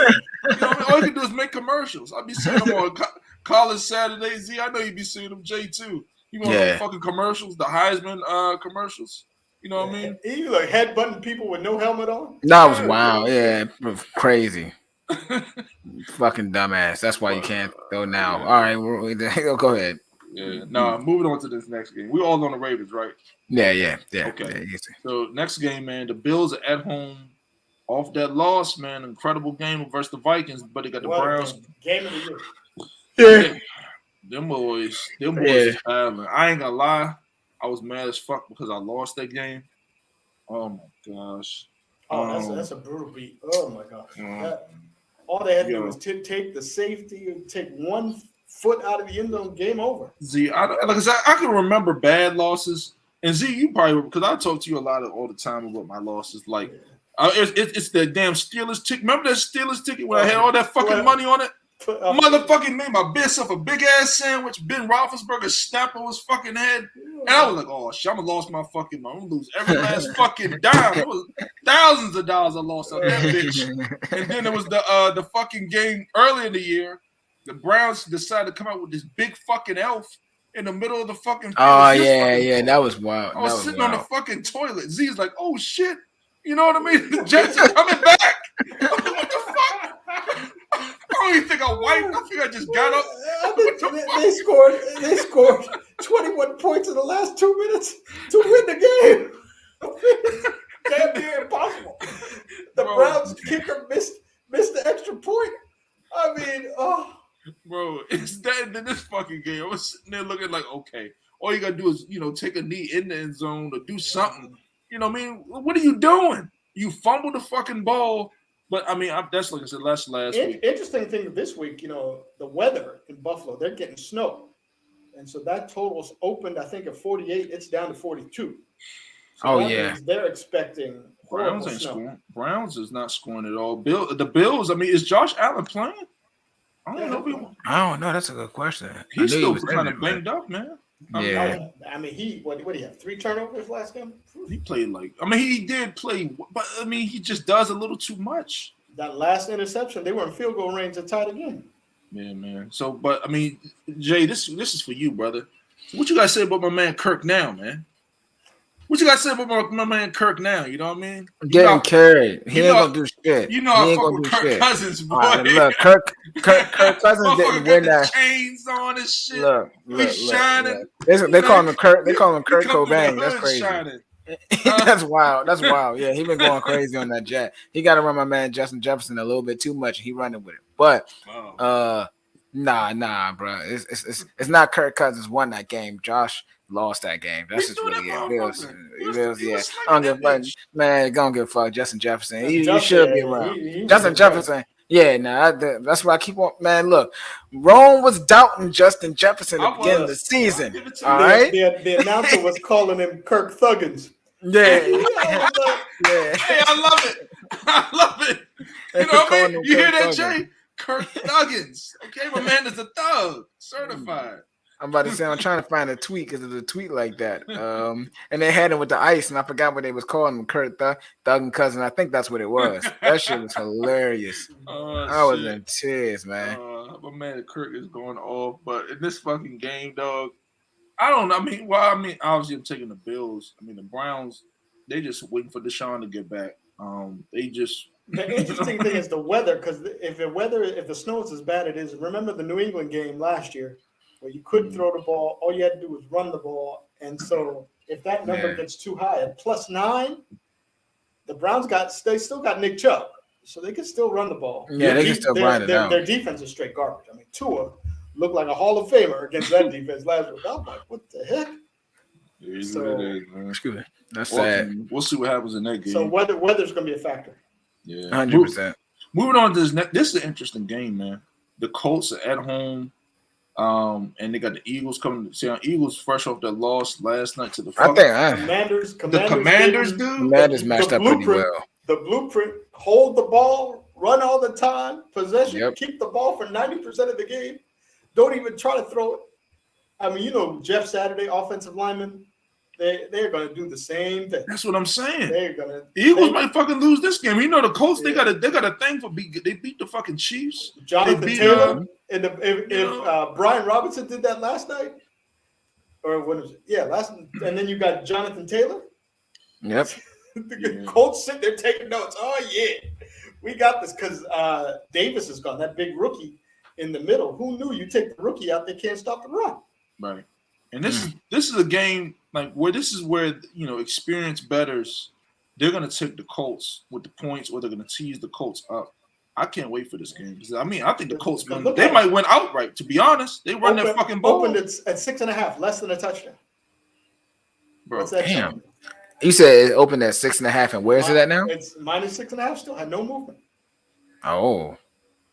You know what I mean? All you can do is make commercials. I'll be seeing them on College Saturday. Z, I know you be seeing them, Jay, too. You want the fucking commercials, the Heisman commercials. You know what I mean? He like headbutting people with no helmet on. That was wild. Yeah, crazy. Fucking dumbass. That's why you can't go now. All right, go ahead. Yeah. No, moving on to this next game. We're all on the Ravens, right? Yeah. Okay. So next game, man, the Bills are at home off that loss, man. Incredible game versus the Vikings, but they got the Browns. Game of the year. Yeah. Them boys is battling. I ain't gonna lie. I was mad as fuck because I lost that game. Oh my gosh. Oh, that's a brutal beat. Oh my gosh. All they had to do was take the safety and take 1 foot out of the end zone. Game over. Z, I can remember bad losses, and Z, you probably because I talk to you all the time about my losses. Like, it's the damn Steelers ticket. Remember that Steelers ticket when I had all that fucking money on it? Motherfucking made my bitch up a big ass sandwich. Ben Roethlisberger snapped on his fucking head, and I was like, "Oh shit, I'm gonna lose my fucking money. I'm gonna lose every last fucking dime." It was thousands of dollars I lost on that bitch. And then it was the fucking game earlier in the year. The Browns decided to come out with this big fucking elf in the middle of the fucking. Oh yeah, that was wild. I was sitting on the fucking toilet. Z's like, "Oh shit," you know what I mean? The Jets are coming back. I'm like, what the fuck? I don't even think I wiped. I think I just got up. They scored 21 points in the last 2 minutes to win the game. Damn near impossible. The Browns kicker missed the extra point. I mean, bro, it's that in this fucking game. I was sitting there looking like, okay, all you gotta do is take a knee in the end zone or do something. You know what I mean? What are you doing? You fumbled the fucking ball. But I mean, that's like I said last week. Interesting thing this week, the weather in Buffalo, they're getting snow, and so that total's opened. I think at 48, it's down to 42. So they're expecting Browns ain't scoring. Browns is not scoring at all. The Bills. I mean, is Josh Allen playing? I don't know. That's a good question. He's still kind of banged up, man. Yeah. I mean, what did he have? 3 turnovers last game? He played he did play, but I mean, he just does a little too much. That last interception, they were in field goal range to tie the game. Yeah, man. So, but I mean, Jay, this is for you, brother. What you guys say about my man Kirk now, man? What you guys say about my man Kirk now? You know what I mean? Getting carried. He ain't gonna do shit. You know I fuck with Kirk Cousins, boy. Look, Kirk Cousins didn't win that. Chains on and shit. Look, shining. They call him Kirk. They call him Kurt Cobain. That's crazy. That's wild. That's wild. Yeah, he been going crazy on that jet. He got to run my man Justin Jefferson a little bit too much. He running with it, but nah, bro. It's not Kirk Cousins won that game. Josh lost that game. That's just really it. Bills, yeah. I don't give a fuck. Man, don't give a fuck. Justin Jefferson. He should be around. Justin Jefferson. Yeah, that's why I keep on. Man, look, Rome was doubting Justin Jefferson at I the beginning of the was. season. Give it to All you. right. The announcer was calling him Kirk Thuggins. Yeah. I was like, Yeah. Hey, I love it. I love it. You know what I mean? You hear that, Jay? Kirk Thuggins. Okay, my man is a thug, certified. I'm about to say I'm trying to find a tweet because there's a tweet like that. And they had him with the ice, and I forgot what they was calling him, Kurt Thug and Cousin. I think that's what it was. That shit was hilarious. I was in tears, man. My man Kirk is going off, but in this fucking game, dog, I don't know. I mean, obviously I'm taking the Bills. I mean, the Browns, they just waiting for Deshaun to get back. They just. The interesting thing is the weather, because if the snow is as bad as it is, remember the New England game last year where you couldn't throw the ball, all you had to do was run the ball. And so if that number gets too high at +9, the Browns still got Nick Chubb, so they can still run the ball. Yeah, they can still grind it out. Their defense is straight garbage. I mean, Tua looked like a Hall of Famer against that defense last week. I'm like, what the heck? Excuse me. That's sad. We'll see what happens in that game. So weather's going to be a factor. Yeah, 100%. Moving on to this is an interesting game, man. The Colts are at home, and they got the Eagles coming. See, Eagles fresh off their loss last night to the. Commanders Commanders matched up pretty well. The blueprint: hold the ball, run all the time, possession, keep the ball for 90% of the game. Don't even try to throw it. I mean, Jeff Saturday, offensive lineman. They're going to do the same thing. That's what I'm saying. The Eagles might fucking lose this game. The Colts, they got a thing for they beat the fucking Chiefs. Jonathan Taylor. And if Brian Robinson did that last night, or when was it? Yeah, and then you got Jonathan Taylor. Yep. The Colts sit there taking notes. Oh yeah, we got this because Davis is gone. That big rookie in the middle. Who knew you take the rookie out? They can't stop the run. Right. And this is a game where experienced bettors, they're gonna take the Colts with the points, or they're gonna tease the Colts up. I can't wait for this game because I think the Colts might win outright. To be honest, they run their fucking ball. Opened at 6.5, less than a touchdown. Bro, what's that? Damn. You said it opened at 6.5, and where is it at now? It's -6.5. Still had no movement. Oh,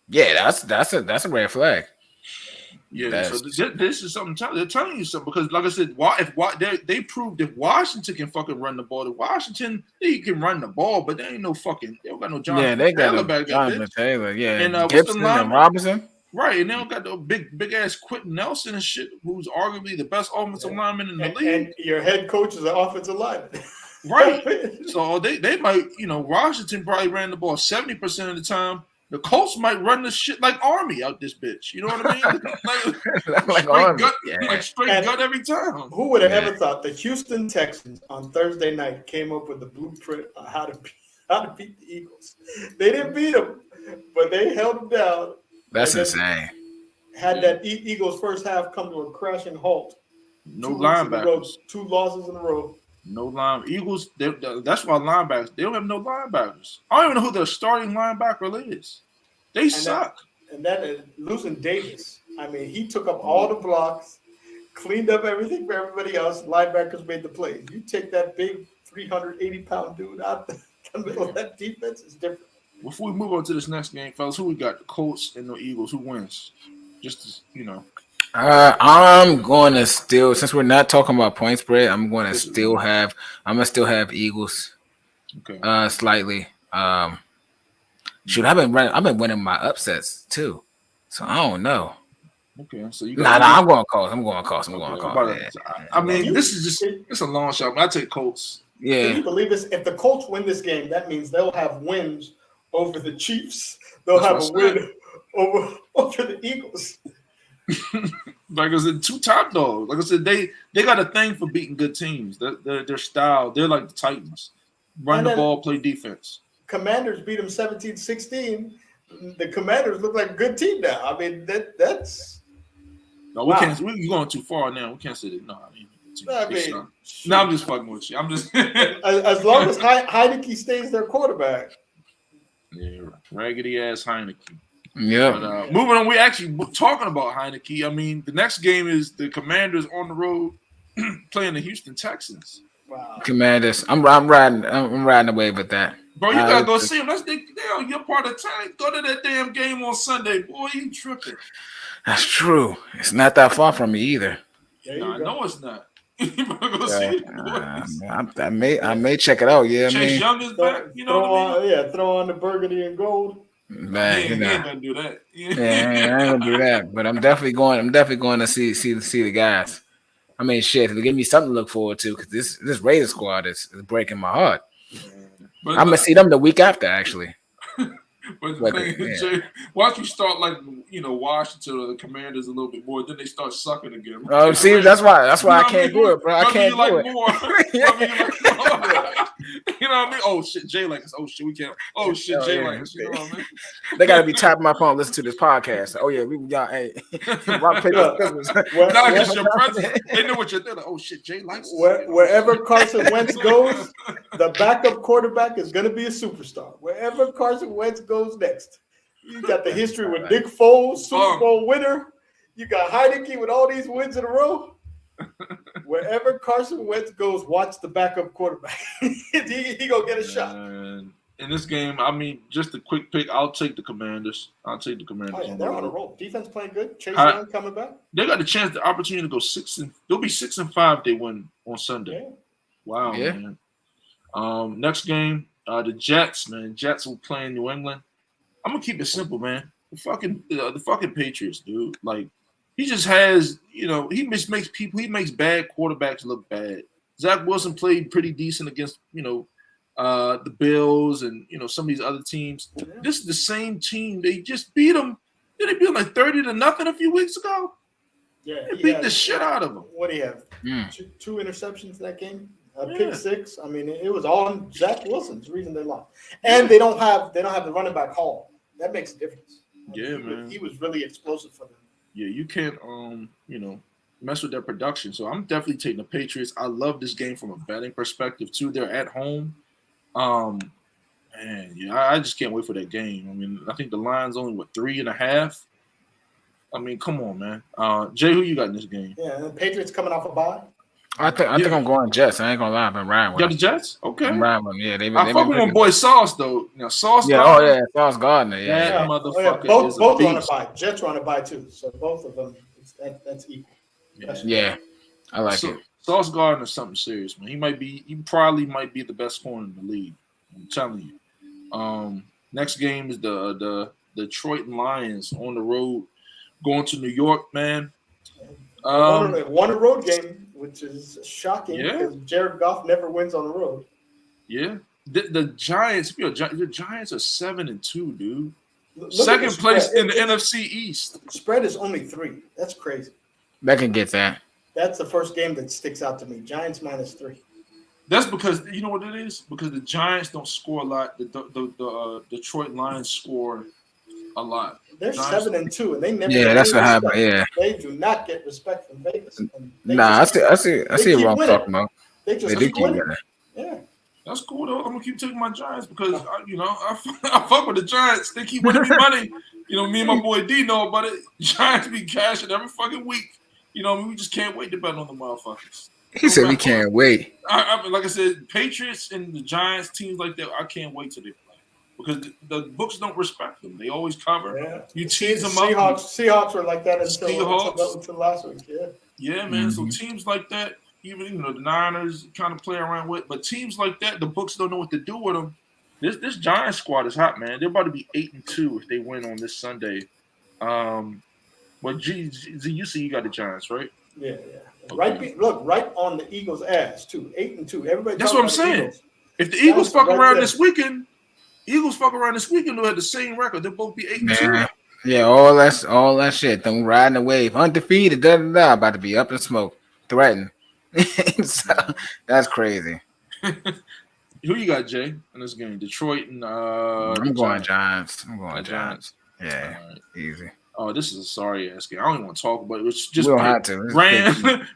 yeah, that's a red flag. Yeah, so this is something they're telling you something because, like I said, they proved if Washington can fucking run the ball, they can run the ball, but they ain't no fucking. They don't got no Jonathan Taylor back there. Jonathan Taylor, yeah, and Gibson and Robinson, right? And they don't got the big ass Quentin Nelson and shit, who's arguably the best offensive lineman in the league. And your head coach is an offensive lineman, right? So they might, Washington probably ran the ball 70% of the time. The Colts might run this shit like Army out this bitch. You know what I mean? Like Army. Straight gut every time. Who would have ever thought the Houston Texans on Thursday night came up with the blueprint on how to beat the Eagles? They didn't beat them, but they held them down. That's insane. Had that Eagles first half come to a crashing halt. No linebackers. 2 losses in a row. No line. Eagles, that's why linebackers, they don't have no linebackers. I don't even know who their starting linebacker is. They suck. And then losing Davis. I mean, he took up all the blocks, cleaned up everything for everybody else. Linebackers made the plays. You take that big 380-pound dude out the middle of that defense, it's different. Before we move on to this next game, fellas, who we got? The Colts and the Eagles. Who wins? Just I'm going to still, since we're not talking about point spread, I'm going to still have Eagles. Okay. Slightly. Shoot, I've been winning my upsets too, so I don't know. Okay, so I'm going Colts. I'm going Colts. I mean, this is it's a long shot. I take Colts. Yeah. Can you believe this? If the Colts win this game, that means they'll have wins over the Chiefs. They'll have a win over the Eagles. Like I said, 2 top dogs. Like I said, they got a thing for beating good teams. Their style, they're like the Titans. Run the ball, play defense. Commanders beat them 17-16. The Commanders look like a good team now. I mean, that's. No, we can't. We're going too far now. We can't say that. No, I'm just fucking with you. I'm just. As long as Heineke stays their quarterback. Yeah, raggedy ass Heineke. Yeah. But, moving on, we actually talking about Heineke. I mean, the next game is the Commanders on the road playing the Houston Texans. Wow. Commanders. I'm riding away with that. Bro, you gotta go see him. You're part of the time. Go to that damn game on Sunday, boy. You tripping? That's true. It's not that far from me either. I know it's not. You better go see it, boys. I may check it out. Yeah, Chase Young is back. You know what I mean? Throw on the burgundy and gold. Man, he ain't gonna do that. I ain't gonna do that. But I'm definitely going to see the guys. I mean, shit, it'll give me something to look forward to because this Raiders squad is breaking my heart. I'm gonna see them the week after, actually. But the thing is, Jay, once you start Washington or the Commanders a little bit more, then they start sucking again. Oh, see, that's why I can't do it, bro. I can't do it. You know what I mean? Oh shit, Jay like us. Oh shit, we can't. Oh shit, Jay like us. You know what I mean? They gotta be tapping my phone, listen to this podcast. Oh yeah, we got rock paper scissors. Because your presence, they know what you're doing. Like, oh shit, Jay likes us. Wherever Carson Wentz goes, the backup quarterback is gonna be a superstar. Wherever Carson Wentz goes next, you got the history with Nick Foles, Super Bowl winner. You got Heineke with all these wins in a row. Wherever Carson Wentz goes, watch the backup quarterback. he gonna get a shot. In this game, I mean, just a quick pick. I'll take the Commanders. Oh, yeah, they're on a roll. Defense playing good. Chase Young coming back. They got the opportunity to go 6 and they'll be 6-5 if they win on Sunday. Yeah. Wow, man. Next game, the Jets, man. Jets will play in New England. I'm gonna keep it simple, man. The fucking Patriots, dude. Like, he just has, he makes bad quarterbacks look bad. Zach Wilson played pretty decent against, the Bills and, some of these other teams. Yeah. This is the same team. They just beat them. Did they beat them like 30-0 a few weeks ago? Yeah. They beat the shit out of them. What do you have? Two interceptions in that game? Pick 6. I mean, it was all on Zach Wilson's reason they lost. And they don't have the running back Hall. That makes a difference. Man. He was really explosive for them. Yeah, you can't, mess with their production. So I'm definitely taking the Patriots. I love this game from a betting perspective too. They're at home. I just can't wait for that game. I mean, I think the line's only 3.5. I mean, come on, man. Jay, who you got in this game? Yeah, the Patriots coming off a bye. I think I'm going Jets. I ain't gonna lie, I've been riding with them. You got the Jets? Okay. I'm riding with them. Yeah, I fuck with my boy Sauce though. Sauce. Yeah, Sauce Gardner. Yeah, motherfucker. Both are on a bye. Jets are on a bye too. So both of them, that's equal. Yeah, I like it. Sauce Gardner is something serious, man. He probably might be the best corner in the league. I'm telling you. Next game is the Detroit Lions on the road going to New York, man. Won a road game, which is shocking because Jared Goff never wins on the road. Yeah, the Giants. The Giants are 7-2, dude. Look Second place in the NFC East. Spread is only 3. That's crazy. That can get that. That's the first game that sticks out to me. Giants -3. That's because you know what it is. Because the Giants don't score a lot. The Detroit Lions score a lot. They're 7-2, and they never. Yeah, that's what happened. Yeah, they do not get respect from Vegas. I see what I'm talking about. They just keep winning. Yeah, that's cool though. I'm gonna keep taking my Giants because I fuck with the Giants. They keep winning me money. Me and my boy D know about it. Giants be cashing every fucking week. We just can't wait to bet on the motherfuckers. He said we can't wait. Like I said, Patriots and the Giants teams like that. I can't wait till they play. Because the books don't respect them. They always cover. Yeah. You tease them up. Seahawks were like that until last week. Yeah, man. So teams like that, even the Niners kind of play around with, but teams like that, the books don't know what to do with them. This Giants squad is hot, man. They're about to be 8-2 if they win on this Sunday. But you see, you got the Giants, right? Yeah. Okay. Right on the Eagles' ass too. 8-2. Everybody. That's what I'm saying. Eagles. If the Eagles fuck around this weekend. They'll have the same record. They'll both be 8-2. Yeah, all that shit. Them riding the wave, undefeated, about to be up in smoke, threatened. So, that's crazy. Who you got, Jay, in this game? Detroit and I'm going Giants. Giants. Yeah, easy. Oh, this is a sorry ass game. I don't even want to talk about it. It's just we don't have to.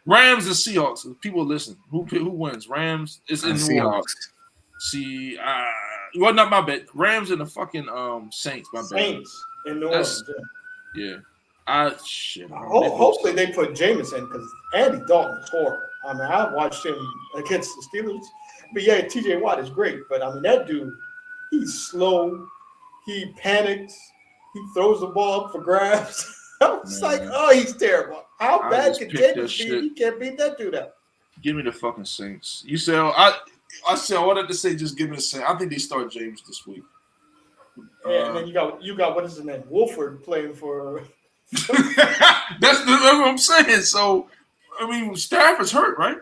Rams and Seahawks. People listen. Who wins? Rams. It's in New Orleans. See, well, not my bet. Rams and the fucking Saints. My bet. Saints in New Orleans. Yeah. Hopefully they put Jameson because Andy Dalton is horrible. I mean, I watched him against the Steelers. But yeah, TJ Watt is great. But I mean, that dude, He's slow. He panics. He throws the ball up for grabs. I was like, oh, he's terrible. How I bad just can picked that James be? shit. He can't beat that dude up. Give me the fucking Saints. You said I said I wanted to say just give me the Saints. I think they start James this week. And then you got what is his name? Wolford playing for. That's what I'm saying. So I mean, Stafford's hurt, right?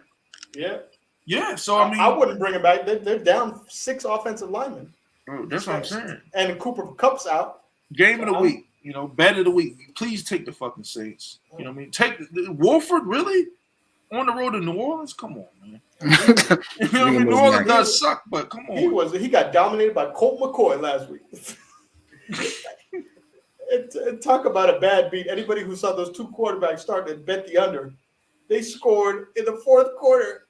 Yeah. Yeah. So I mean, I wouldn't bring him back. They're down 6 offensive linemen. bro, that's what I'm saying. And Cooper Kupp's out. Game of the week, bet of the week. Please take the fucking Saints. You know what I mean? Take Wolford, really? On the road to New Orleans? Come on, man. You know what I mean? New Orleans does suck, but come on. He got dominated by Colt McCoy last week. and talk about a bad beat. Anybody who saw those 2 quarterbacks start and bet the under, they scored in the fourth quarter.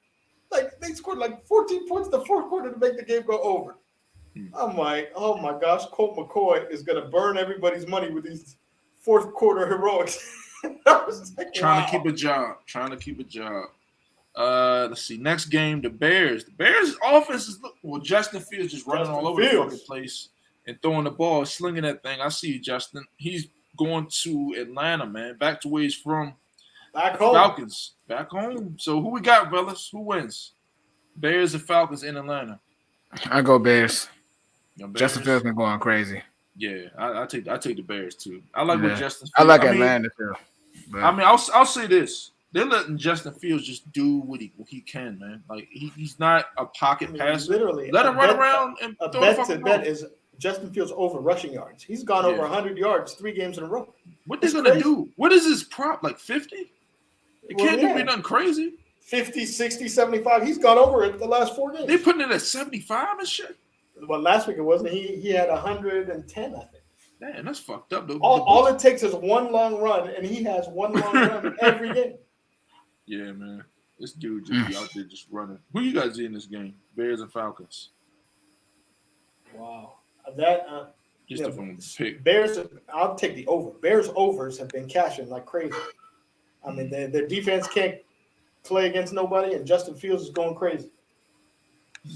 Like they scored like 14 points in the fourth quarter to make the game go over. I'm like, oh my gosh, Colt McCoy is gonna burn everybody's money with these fourth quarter heroics. I was like, Trying to keep a job. Let's see. Next game, the Bears. The Bears' offense is Justin Fields just running all over the fucking place and throwing the ball, slinging that thing. I see you, Justin. He's going to Atlanta, man. Back to where he's from. Back home. Falcons. Back home. So who we got, fellas? Who wins? Bears and Falcons in Atlanta. I go Bears. Bears. Justin Fields been going crazy. Yeah, I take the Bears too. I like what Justin. I like Atlanta too. But. I mean, I'll say this: they're letting Justin Fields just do what he can, man. Like he's not a pocket passer. Literally, let him run around and a throw bet the to fucking bet ball. is Justin Fields over rushing yards. He's gone over 100 yards 3 games in a row. What they gonna do? What is his prop? Like 50? It can't be nothing crazy. 50, 60, 75. He's gone over it the last 4 games. They putting it at 75 and shit. Well, last week it wasn't. He had 110, I think. Man, that's fucked up. All it takes is one long run, and he has one long run every game. Yeah, man. This dude just be out there just running. Who you guys in this game? Bears and Falcons. Wow. That just a pick. Bears, I'll take the over. Bears overs have been cashing like crazy. I mean, their defense can't play against nobody, and Justin Fields is going crazy.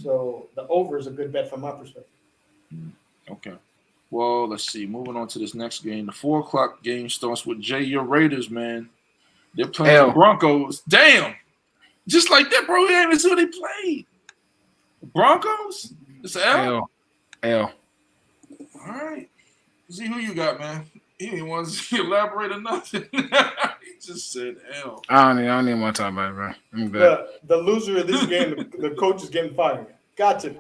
So the over is a good bet from my perspective. Okay. Well, let's see. Moving on to this next game. The 4:00 game starts with your Raiders, man. They're playing the Broncos. Damn. Just like that, bro. We ain't even see what they played. Broncos? It's L? L. All right. See who you got, man. He didn't want to elaborate or nothing. He just said L. I don't even want to talk about it, bro. I'm good. The loser of this game, the coach is getting fired. Got to.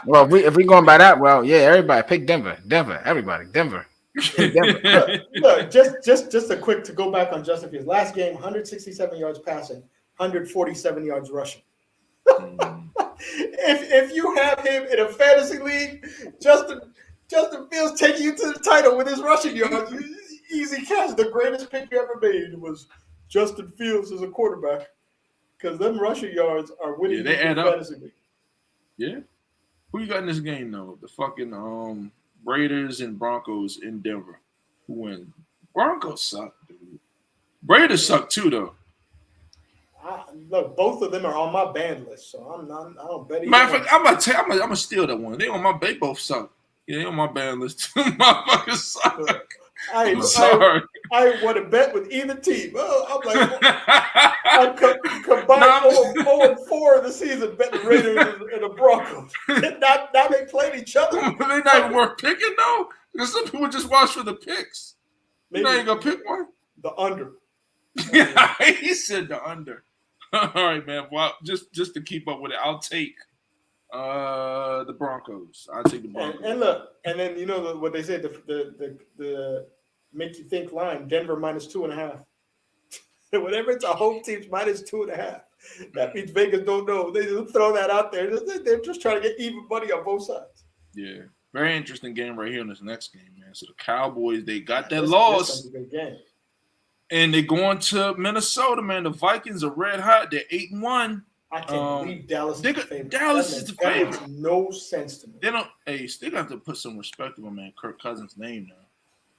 Well, if we going by that, well, yeah, everybody pick Denver. Everybody, Denver. Look, just a quick to go back on Justin Fields. Last game, 167 yards passing, 147 yards rushing. If you have him in a fantasy league, Justin Fields taking you to the title with his rushing yards. Easy cash. The greatest pick you ever made was Justin Fields as a quarterback, because them rushing yards are winning. Yeah, they add up. Fantasy league. Yeah. Who you got in this game though? The fucking Raiders and Broncos in Denver. Who win? Broncos suck, dude. Raiders suck too, though. Look, both of them are on my ban list, so I don't bet. Matter of fact, I'm gonna steal that one. They both suck. Yeah, they on my ban list too. Motherfuckers suck. I'm sorry. I want to bet with either team. Oh, I'm like, I combined 0-4 of the season betting the Raiders and the Broncos. Now they played each other. They're not even worth picking though, because some people just watch for the picks. Maybe you not even gonna pick one. The under. Yeah, he said the under. All right, man. Well, just to keep up with it, I'll take the Broncos. I'll take the Broncos. And look, and then you know what they say, the make you think line, Denver -2.5. Whenever it's a home team's -2.5, that means Vegas don't know. They just throw that out there. They're just trying to get even money on both sides. Yeah. Very interesting game right here in this next game, man. So the Cowboys, they got that loss. This is a good game. And they're going to Minnesota, man. The Vikings are red hot. They're 8-1. I can't believe Dallas is the favorite. Dallas is the favorite. That makes no sense to me. They don't. Hey, they got to put some respect on my man Kirk Cousins' name now.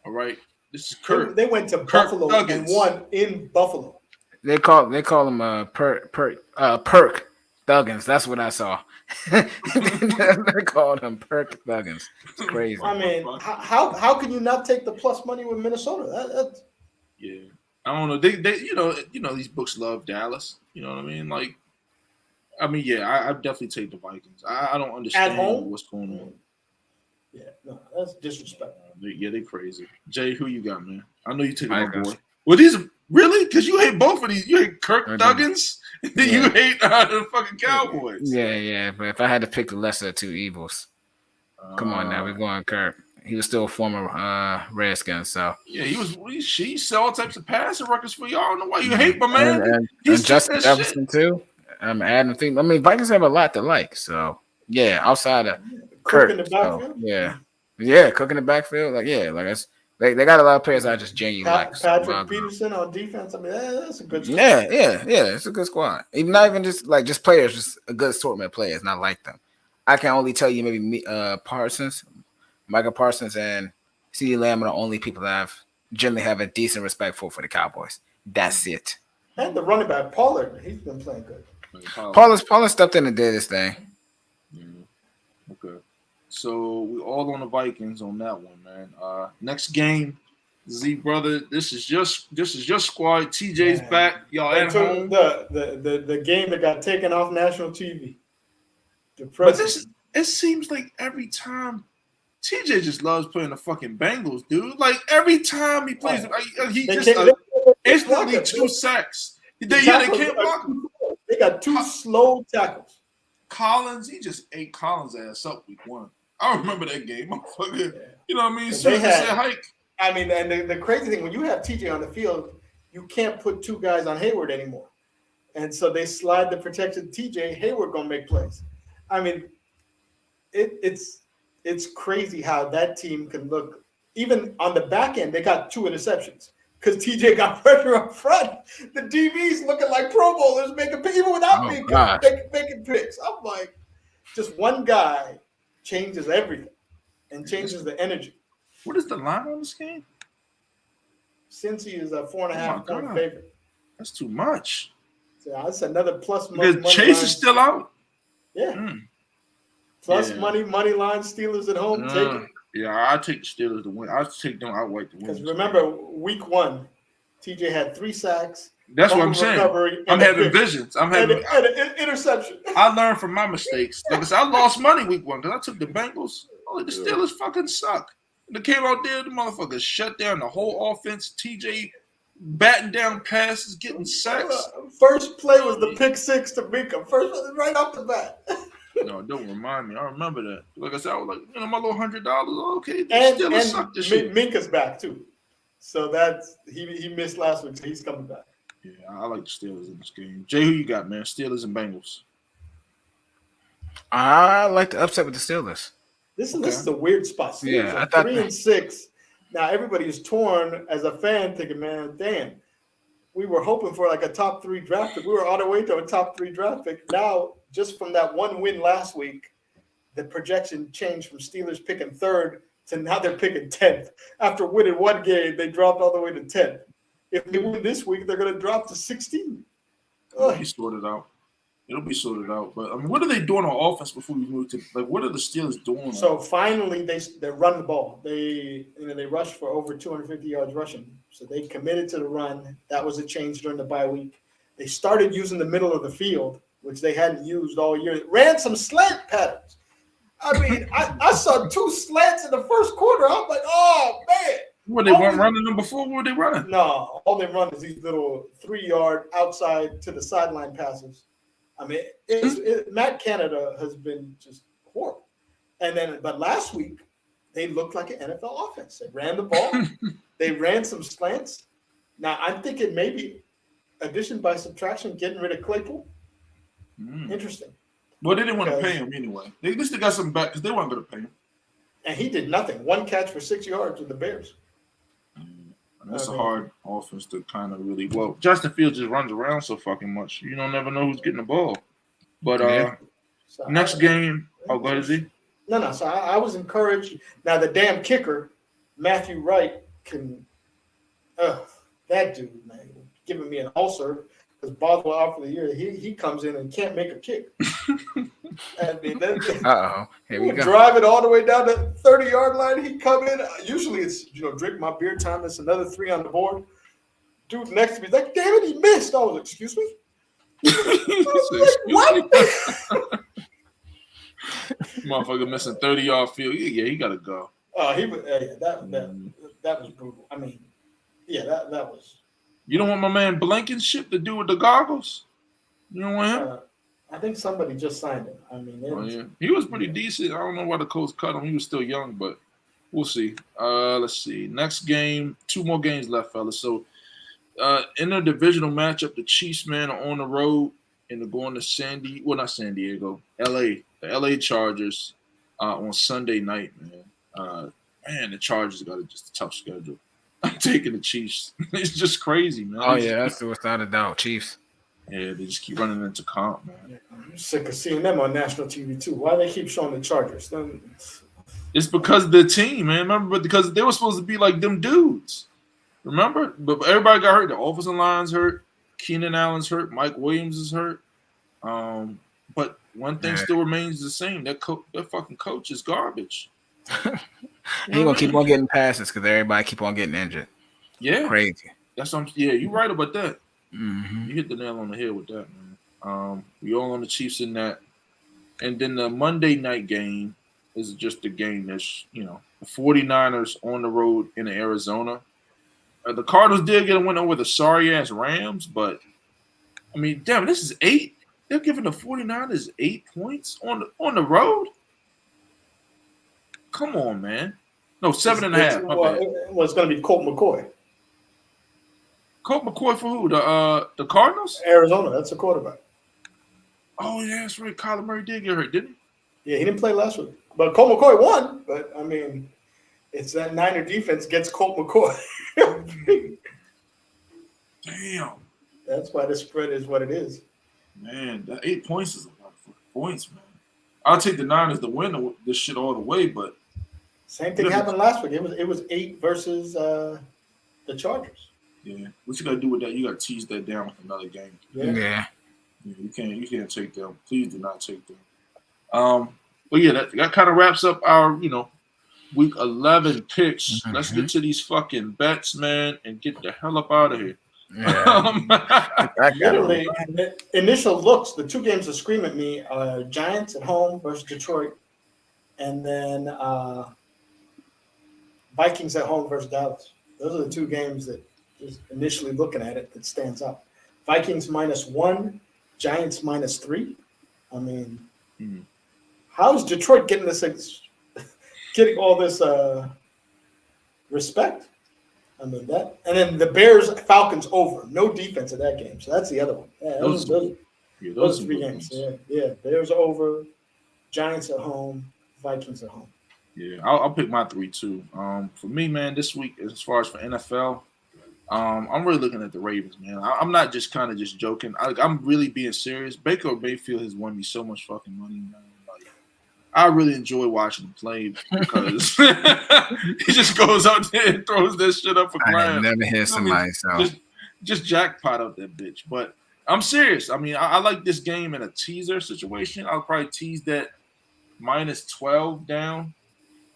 All right, this is Kirk. They went to Buffalo and won in Buffalo. They call him Perk Thuggins. That's what I saw. They called him Perk Thuggins. It's crazy. I mean, how can you not take the plus money with Minnesota? That's Yeah, I don't know. They you know these books love Dallas. You know what I mean? Like, I mean, yeah, I definitely take the Vikings. I don't understand home? what's going on. Yeah, no, that's disrespectful. Yeah, they crazy. Jay, who you got, man? I know you take my Vikings. boy. Well, these really because you hate both of these. You hate Kirk I do. Thuggins, and then you hate the fucking Cowboys. Yeah. But if I had to pick the lesser of two evils, come on now, we're going Kirk. He was still a former Redskin, so Yeah, he sell all types of passing records for y'all. I don't know why you hate my man. and He's Justin that Jefferson too. I'm adding things. I mean, Vikings have a lot to like. So yeah, outside of Kirk Kirk, in the backfield. yeah, Cook in the backfield. Like it's they got a lot of players I just genuinely like. Patrick Peterson on defense. I mean, that's a good squad. Yeah. It's a good squad. Even not even just players, just a good assortment of players, and I like them. I can only tell you maybe Michael Parsons, and CeeDee Lamb are the only people that I've generally have a decent respect for the Cowboys. That's it. And the running back Pollard, he's been playing good. Pollard stepped in and did his thing. Yeah. Okay. So we all on the Vikings on that one, man. Next game, Z brother. This is your squad. TJ's back. Y'all at home. The game that got taken off national TV. But it seems like every time TJ just loves playing the fucking Bengals, dude. Like every time he plays, he just instantly 2 sacks. They can't block him. They got 2 slow tackles. Collins, he just ate Collins' ass up week 1. I remember that game. Motherfucker. You know what I mean? They had hike. I mean, and the crazy thing, when you have TJ on the field, you can't put 2 guys on Hayward anymore. And so they slide the protected TJ. Hayward gonna make plays. I mean, it's crazy how that team can look. Even on the back end, they got 2 interceptions because TJ got pressure up front. The DBs looking like Pro Bowlers even without making picks. I'm like, just one guy changes everything and changes the energy. What is the line on this game? Cincy is a 4.5 point favorite. That's too much. So that's another plus money. Because Chase is still out. Yeah. Plus money line. Steelers at home. Take it. Yeah, I take the Steelers to win. I take them outright to win. Because remember, week 1, TJ had 3 sacks. That's what I'm saying. I'm having visions. I'm having an interception. I learned from my mistakes. Because I lost money week 1 because I took the Bengals. Oh, the Steelers fucking suck. They came out there, the motherfuckers shut down the whole offense. TJ batting down passes, getting sacks. First play was the pick 6 to Minka. First right off the bat. No, don't remind me. I remember that. Like I said, I was like, my little $100. Okay, and suck this shit. Minka's back too. So that's he missed last week, so he's coming back. Yeah, I like the Steelers in this game. Jay, who you got, man? Steelers and Bengals. I like the upset with the Steelers. This is a weird spot. Steelers I thought 3-6. Now everybody is torn as a fan, thinking, man, damn. We were hoping for like a top 3 draft pick. We were on our way to a top 3 draft pick. Now, just from that one win last week, the projection changed from Steelers picking 3rd to now they're picking 10th. After winning 1 game, they dropped all the way to 10th. If they win this week, they're going to drop to 16. It'll be sorted out. But I mean, what are they doing on offense before we move to what are the Steelers doing? So finally, they run the ball. They rushed for over 250 yards rushing. So they committed to the run. That was a change during the bye week. They started using the middle of the field, which they hadn't used all year. Ran some slant patterns. I mean, I saw 2 slants in the first quarter. I'm like, oh man. What, they weren't running them before? What were they running? No, all they run is these little 3-yard outside to the sideline passes. I mean, Matt Canada has been just horrible. But last week, they looked like an NFL offense. They ran the ball. They ran some slants. Now, I'm thinking maybe addition by subtraction, getting rid of Claypool. Interesting. Well, they didn't want to pay him anyway. They at least got some back because they weren't going to pay him. And he did nothing. 1 catch for 6 yards with the Bears. That's a hard offense to kind of really. Well, Justin Fields just runs around so fucking much. You don't never know who's getting the ball. But next game. Oh, go ahead, Z. No. So I was encouraged. Now the damn kicker, Matthew Wright, can. That dude, man, giving me an ulcer because Boswell out for the year. He comes in and can't make a kick. I mean, Here we go. Drive it all the way down the 30-yard line. He come in. Usually it's drink my beer time. It's another 3 on the board. Dude next to me is like, damn it, he missed. I was like, excuse me. What? Motherfucker missing 30-yard field. Yeah, he gotta go. That was brutal. I mean, yeah, that was. You don't want my man Blankenship to do with the goggles? You don't want him? I think somebody just signed him. I mean, he was pretty decent. I don't know why the Colts cut him. He was still young, but we'll see. Let's see. Next game, 2 more games left, fellas. So, in a divisional matchup, the Chiefs, man, are on the road and they're going to not San Diego, LA. The LA Chargers on Sunday night, man. The Chargers got just a tough schedule. I'm taking the Chiefs. It's just crazy, man. Oh, yeah, that's without a doubt. Chiefs. Yeah, they just keep running into comp, man. I'm sick of seeing them on national TV, too. Why do they keep showing the Chargers? It's because of the team, man. Remember, because they were supposed to be like them dudes. Remember? But everybody got hurt. The offensive line's hurt. Keenan Allen's hurt. Mike Williams is hurt. But one thing still remains the same. That fucking coach is garbage. He gonna keep on getting passes because everybody keep on getting injured. Yeah, crazy. That's you're right about that. Mm-hmm. You hit the nail on the head with that, man. We all on the Chiefs in that, and then the Monday night game is just a game that's the 49ers on the road in Arizona. The Cardinals did get a win over the sorry ass Rams, but I mean, damn, this is 8. They're giving the 49ers 8 points on the road. Come on, man. No, 7.5. Well, it's going to be Colt McCoy. Colt McCoy for who? The Cardinals? Arizona. That's the quarterback. Oh, yeah, that's right. Kyler Murray did get hurt, didn't he? Yeah, he didn't play last week. But Colt McCoy won. But, I mean, it's that Niner defense gets Colt McCoy. Damn. That's why the spread is what it is. Man, that 8 points is a lot of points, man. I'll take the Niners to win this shit all the way, but same thing happened last week. It was 8 versus the Chargers. Yeah, what you gotta do with that? You gotta tease that down with another game. Yeah. You can't take them. Please do not take them. But yeah, that kind of wraps up our week 11 picks. Mm-hmm. Let's get to these fucking bets, man, and get the hell up out of here. Yeah. Literally, initial looks, the 2 games that scream at me are Giants at home versus Detroit, and then Vikings at home versus Dallas. Those are the 2 games that just initially looking at it that stands out. Vikings -1, Giants -3. I mean, how's Detroit getting all this respect? I mean that, and then the Bears Falcons over, no defense in that game, so that's the other one. Yeah, those 3 games. Yeah, Bears over, Giants at home, Vikings at home. Yeah, I'll pick my 3 too. For me, man, this week as far as for NFL, I'm really looking at the Ravens, man. I'm not just kind of just joking. I'm really being serious. Baker Mayfield has won me so much fucking money, man. I really enjoy watching him play because he just goes out there and throws that shit up for grabs. I never hear somebody just jackpot up that bitch. But I'm serious. I mean, I like this game in a teaser situation. I'll probably tease that -12 down.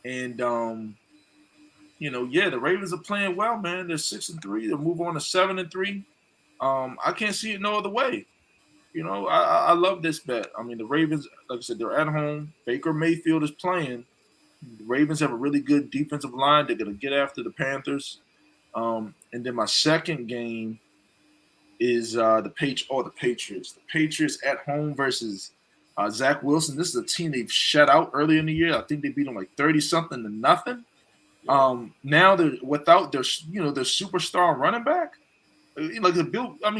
And the Ravens are playing well, man. They're 6-3. They'll move on to 7-3. I can't see it no other way. I love this bet. I mean, the Ravens, like I said, they're at home. Baker Mayfield is playing. The Ravens have a really good defensive line. They're going to get after the Panthers. And then my second game is the Patriots. The Patriots at home versus Zach Wilson. This is a team they've shut out earlier in the year. I think they beat them like 30-something to nothing. Now they're without their superstar running back.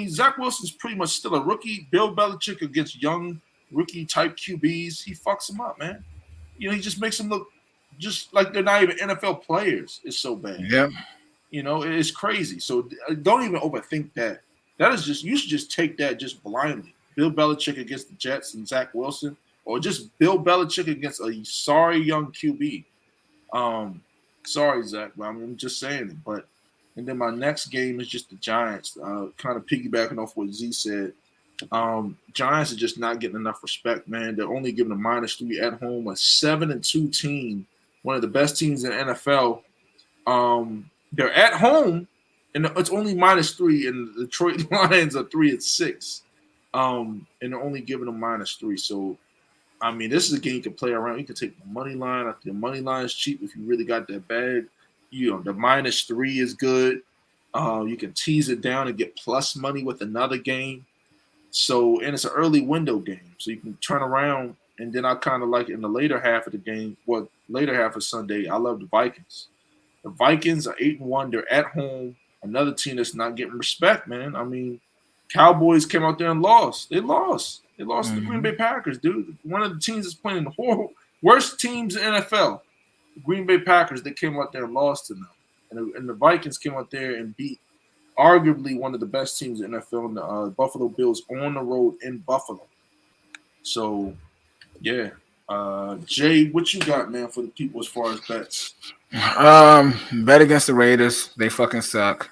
Zach Wilson's pretty much still a rookie. Bill Belichick against young rookie type QBs, he fucks them up, man. He just makes them look just like they're not even NFL players. It's so bad. Yeah. It's crazy. So don't even overthink that. You should just take that just blindly. Bill Belichick against the Jets and Zach Wilson, or just Bill Belichick against a sorry young QB. Sorry, Zach, but I'm just saying it. But And then my next game is just the Giants. Kind of piggybacking off what Z said. Giants are just not getting enough respect, man. They're only giving a -3 at home, a 7-2 team, one of the best teams in the NFL. They're at home, and it's only -3, and the Detroit Lions are 3-6. And they're only giving them -3. So, I mean, this is a game you can play around. You can take the money line. The money line is cheap if you really got that bag. You know, the -3 is good. You can tease it down and get plus money with another game. So, and it's an early window game, so you can turn around. And then I kind of like in the later half of the game, later half of Sunday, I love the Vikings. The Vikings are 8-1. They're at home. Another team that's not getting respect, man. I mean, Cowboys came out there and lost. They lost. They lost to the Green Bay Packers, dude. One of the teams that's playing the worst teams in the NFL. The Green Bay Packers, they came out there and lost to them. And the Vikings came out there and beat arguably one of the best teams in the NFL, the Buffalo Bills, on the road in Buffalo. So, yeah. Jay, what you got, man, for the people as far as bets? Bet against the Raiders. They fucking suck.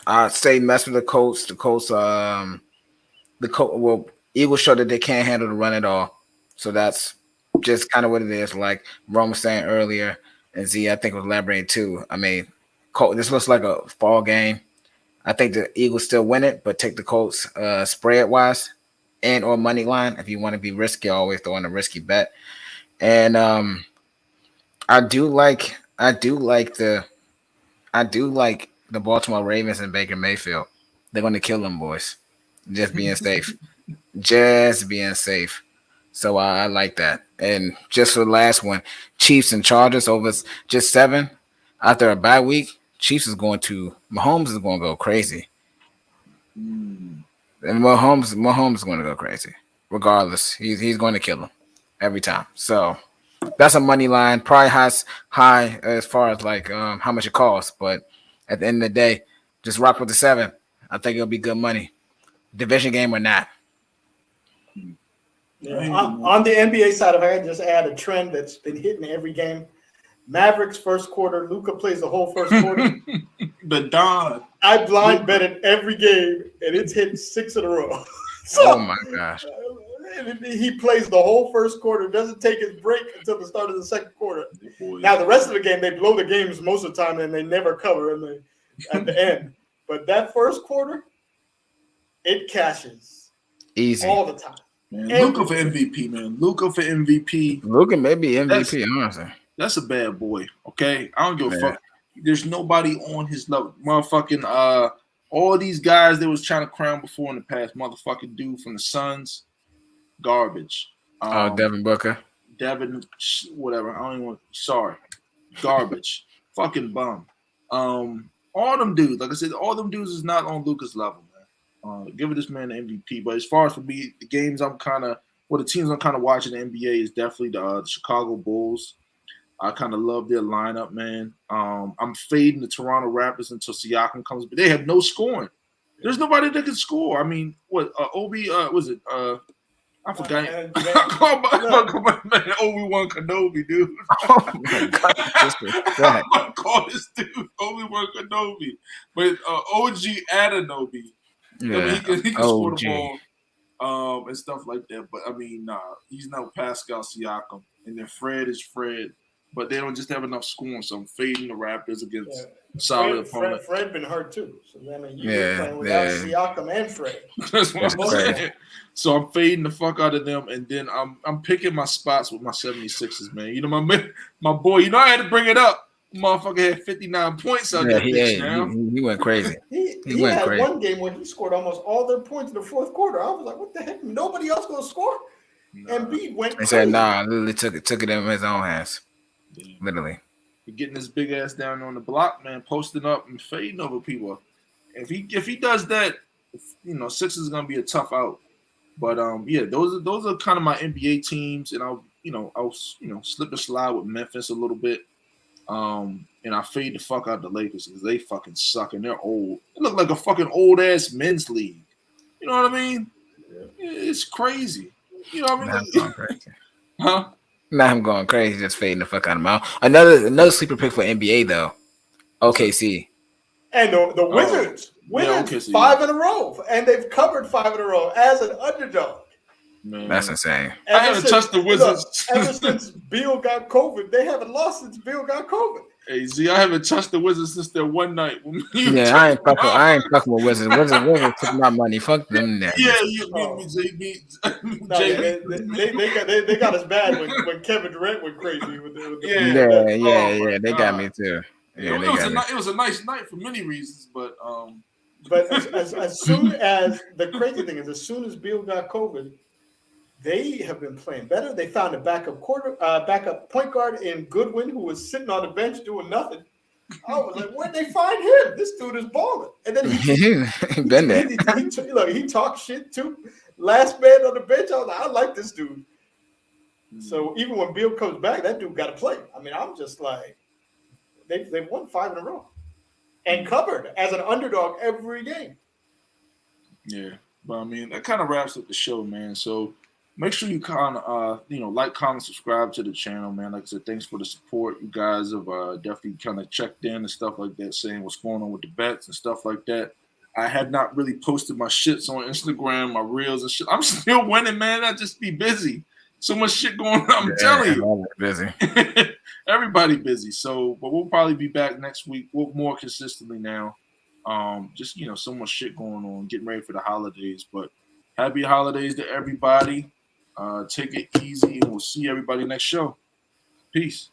I'd say mess with the Colts. The Colts, Eagles show that they can't handle the run at all. So that's just kind of what it is. Like Rome was saying earlier, and Z, I think was elaborating too. I mean, this looks like a fall game. I think the Eagles still win it, but take the Colts spread wise and or money line. If you want to be risky, always throw in a risky bet. And I do like the Baltimore Ravens and Baker Mayfield. They're going to kill them boys. Just being safe. Just being safe. So I like that. And just for the last one, Chiefs and Chargers over just 7 after a bye week. Mahomes is going to go crazy. And Mahomes is going to go crazy. Regardless, he's going to kill him every time. So that's a money line, probably high as far as like how much it costs. But at the end of the day, just rock with the 7. I think it'll be good money. Division game or not. Yeah. On the NBA side, if I could just add a trend that's been hitting every game. Mavericks first quarter. Luka plays the whole first quarter. The Don. I blind betted every game, and it's hit 6 in a row. So, oh my gosh. He plays the whole first quarter, doesn't take his break until the start of the second quarter. Now, the rest of the game, they blow the games most of the time, and they never cover at the end. But that first quarter, it cashes. Easy. All the time. Man, Luka for MVP, man. Luka for MVP. Luka may be MVP, honestly. That's a bad boy, okay? I don't give a fuck. There's nobody on his level. Motherfucking all these guys that was trying to crown before in the past, motherfucking dude from the Suns, garbage. Devin Booker. Devin, whatever. I don't even want. Sorry, garbage. Fucking bum. All them dudes, like I said, all them dudes is not on Luka's level, man. Give this man the MVP. But as far as for me, the teams I'm kind of watching the NBA is definitely the Chicago Bulls. I kind of love their lineup, man. I'm fading the Toronto Raptors until Siakam comes, but they have no scoring. There's nobody that can score. I mean, what Obi? Was it? I forgot. I call my man Obi-Wan Kenobi, dude. Oh my God. I'm gonna call this dude Obi-Wan Kenobi, but OG Anunoby. Yeah, I mean, he can score the ball, and stuff like that. But I mean, nah, he's no Pascal Siakam, and then Fred is Fred. But they don't just have enough scoring, so I'm fading the Raptors against solid opponent. Fred been hurt too, so I mean, you're playing without Siakam and Fred. That's what I'm saying. So I'm fading the fuck out of them, and then I'm picking my spots with my 76ers, man. You know my boy. You know I had to bring it up. Motherfucker had 59 points out there. He went crazy. He went crazy. One game where he scored almost all their points in the fourth quarter. I was like, what the heck? Nobody else gonna score? And Embiid went crazy. He said, nah, literally took it in his own hands. Yeah. Literally. You're getting his big ass down on the block, man, posting up and fading over people. If he does that, Sixers is gonna be a tough out. But those are kind of my NBA teams, and I'll slip and slide with Memphis a little bit. And I fade the fuck out the Lakers because they fucking suck and they're old. They look like a fucking old ass men's league. You know what I mean? Yeah. It's crazy. You know what I mean? That's crazy. Huh? Now I'm going crazy, just fading the fuck out of my. Another sleeper pick for NBA though. OKC. And the Wizards, yeah, Wizards OKC, 5 in a row, and they've covered 5 in a row as an underdog. man. That's insane. I haven't touched the Wizards. Ever since Beal got COVID, they haven't lost since Beal got COVID. Hey, Z, I haven't touched the Wizards since their one night. Yeah, I ain't fucking with Wizards. Wizards took my money. Fuck them. Now. Yeah, JB. No, they got us bad when Kevin Durant went crazy with the Yeah. They got me too. Yeah, it was a nice night for many reasons, but as soon as the crazy thing is, as soon as Beal got COVID, they have been playing better. They found a backup point guard in Goodwin who was sitting on the bench doing nothing. I was like, where'd they find him? This dude is balling. And then he talks shit too. Last man on the bench. I was like, I like this dude. So even when Beal comes back, that dude got to play. I mean, I'm just like, they've won 5 in a row and covered as an underdog every game. Yeah, but I mean, that kind of wraps up the show, man. So make sure you kind of, like, comment, subscribe to the channel, man. Like I said, thanks for the support. You guys have definitely kind of checked in and stuff like that, saying what's going on with the bets and stuff like that. I have not really posted my shits on Instagram, my reels and shit. I'm still winning, man. I just be busy. So much shit going on. I'm telling you. Busy. Everybody busy. So, but we'll probably be back next week more consistently now. Just, so much shit going on, getting ready for the holidays. But happy holidays to everybody. Take it easy, and we'll see everybody next show. Peace.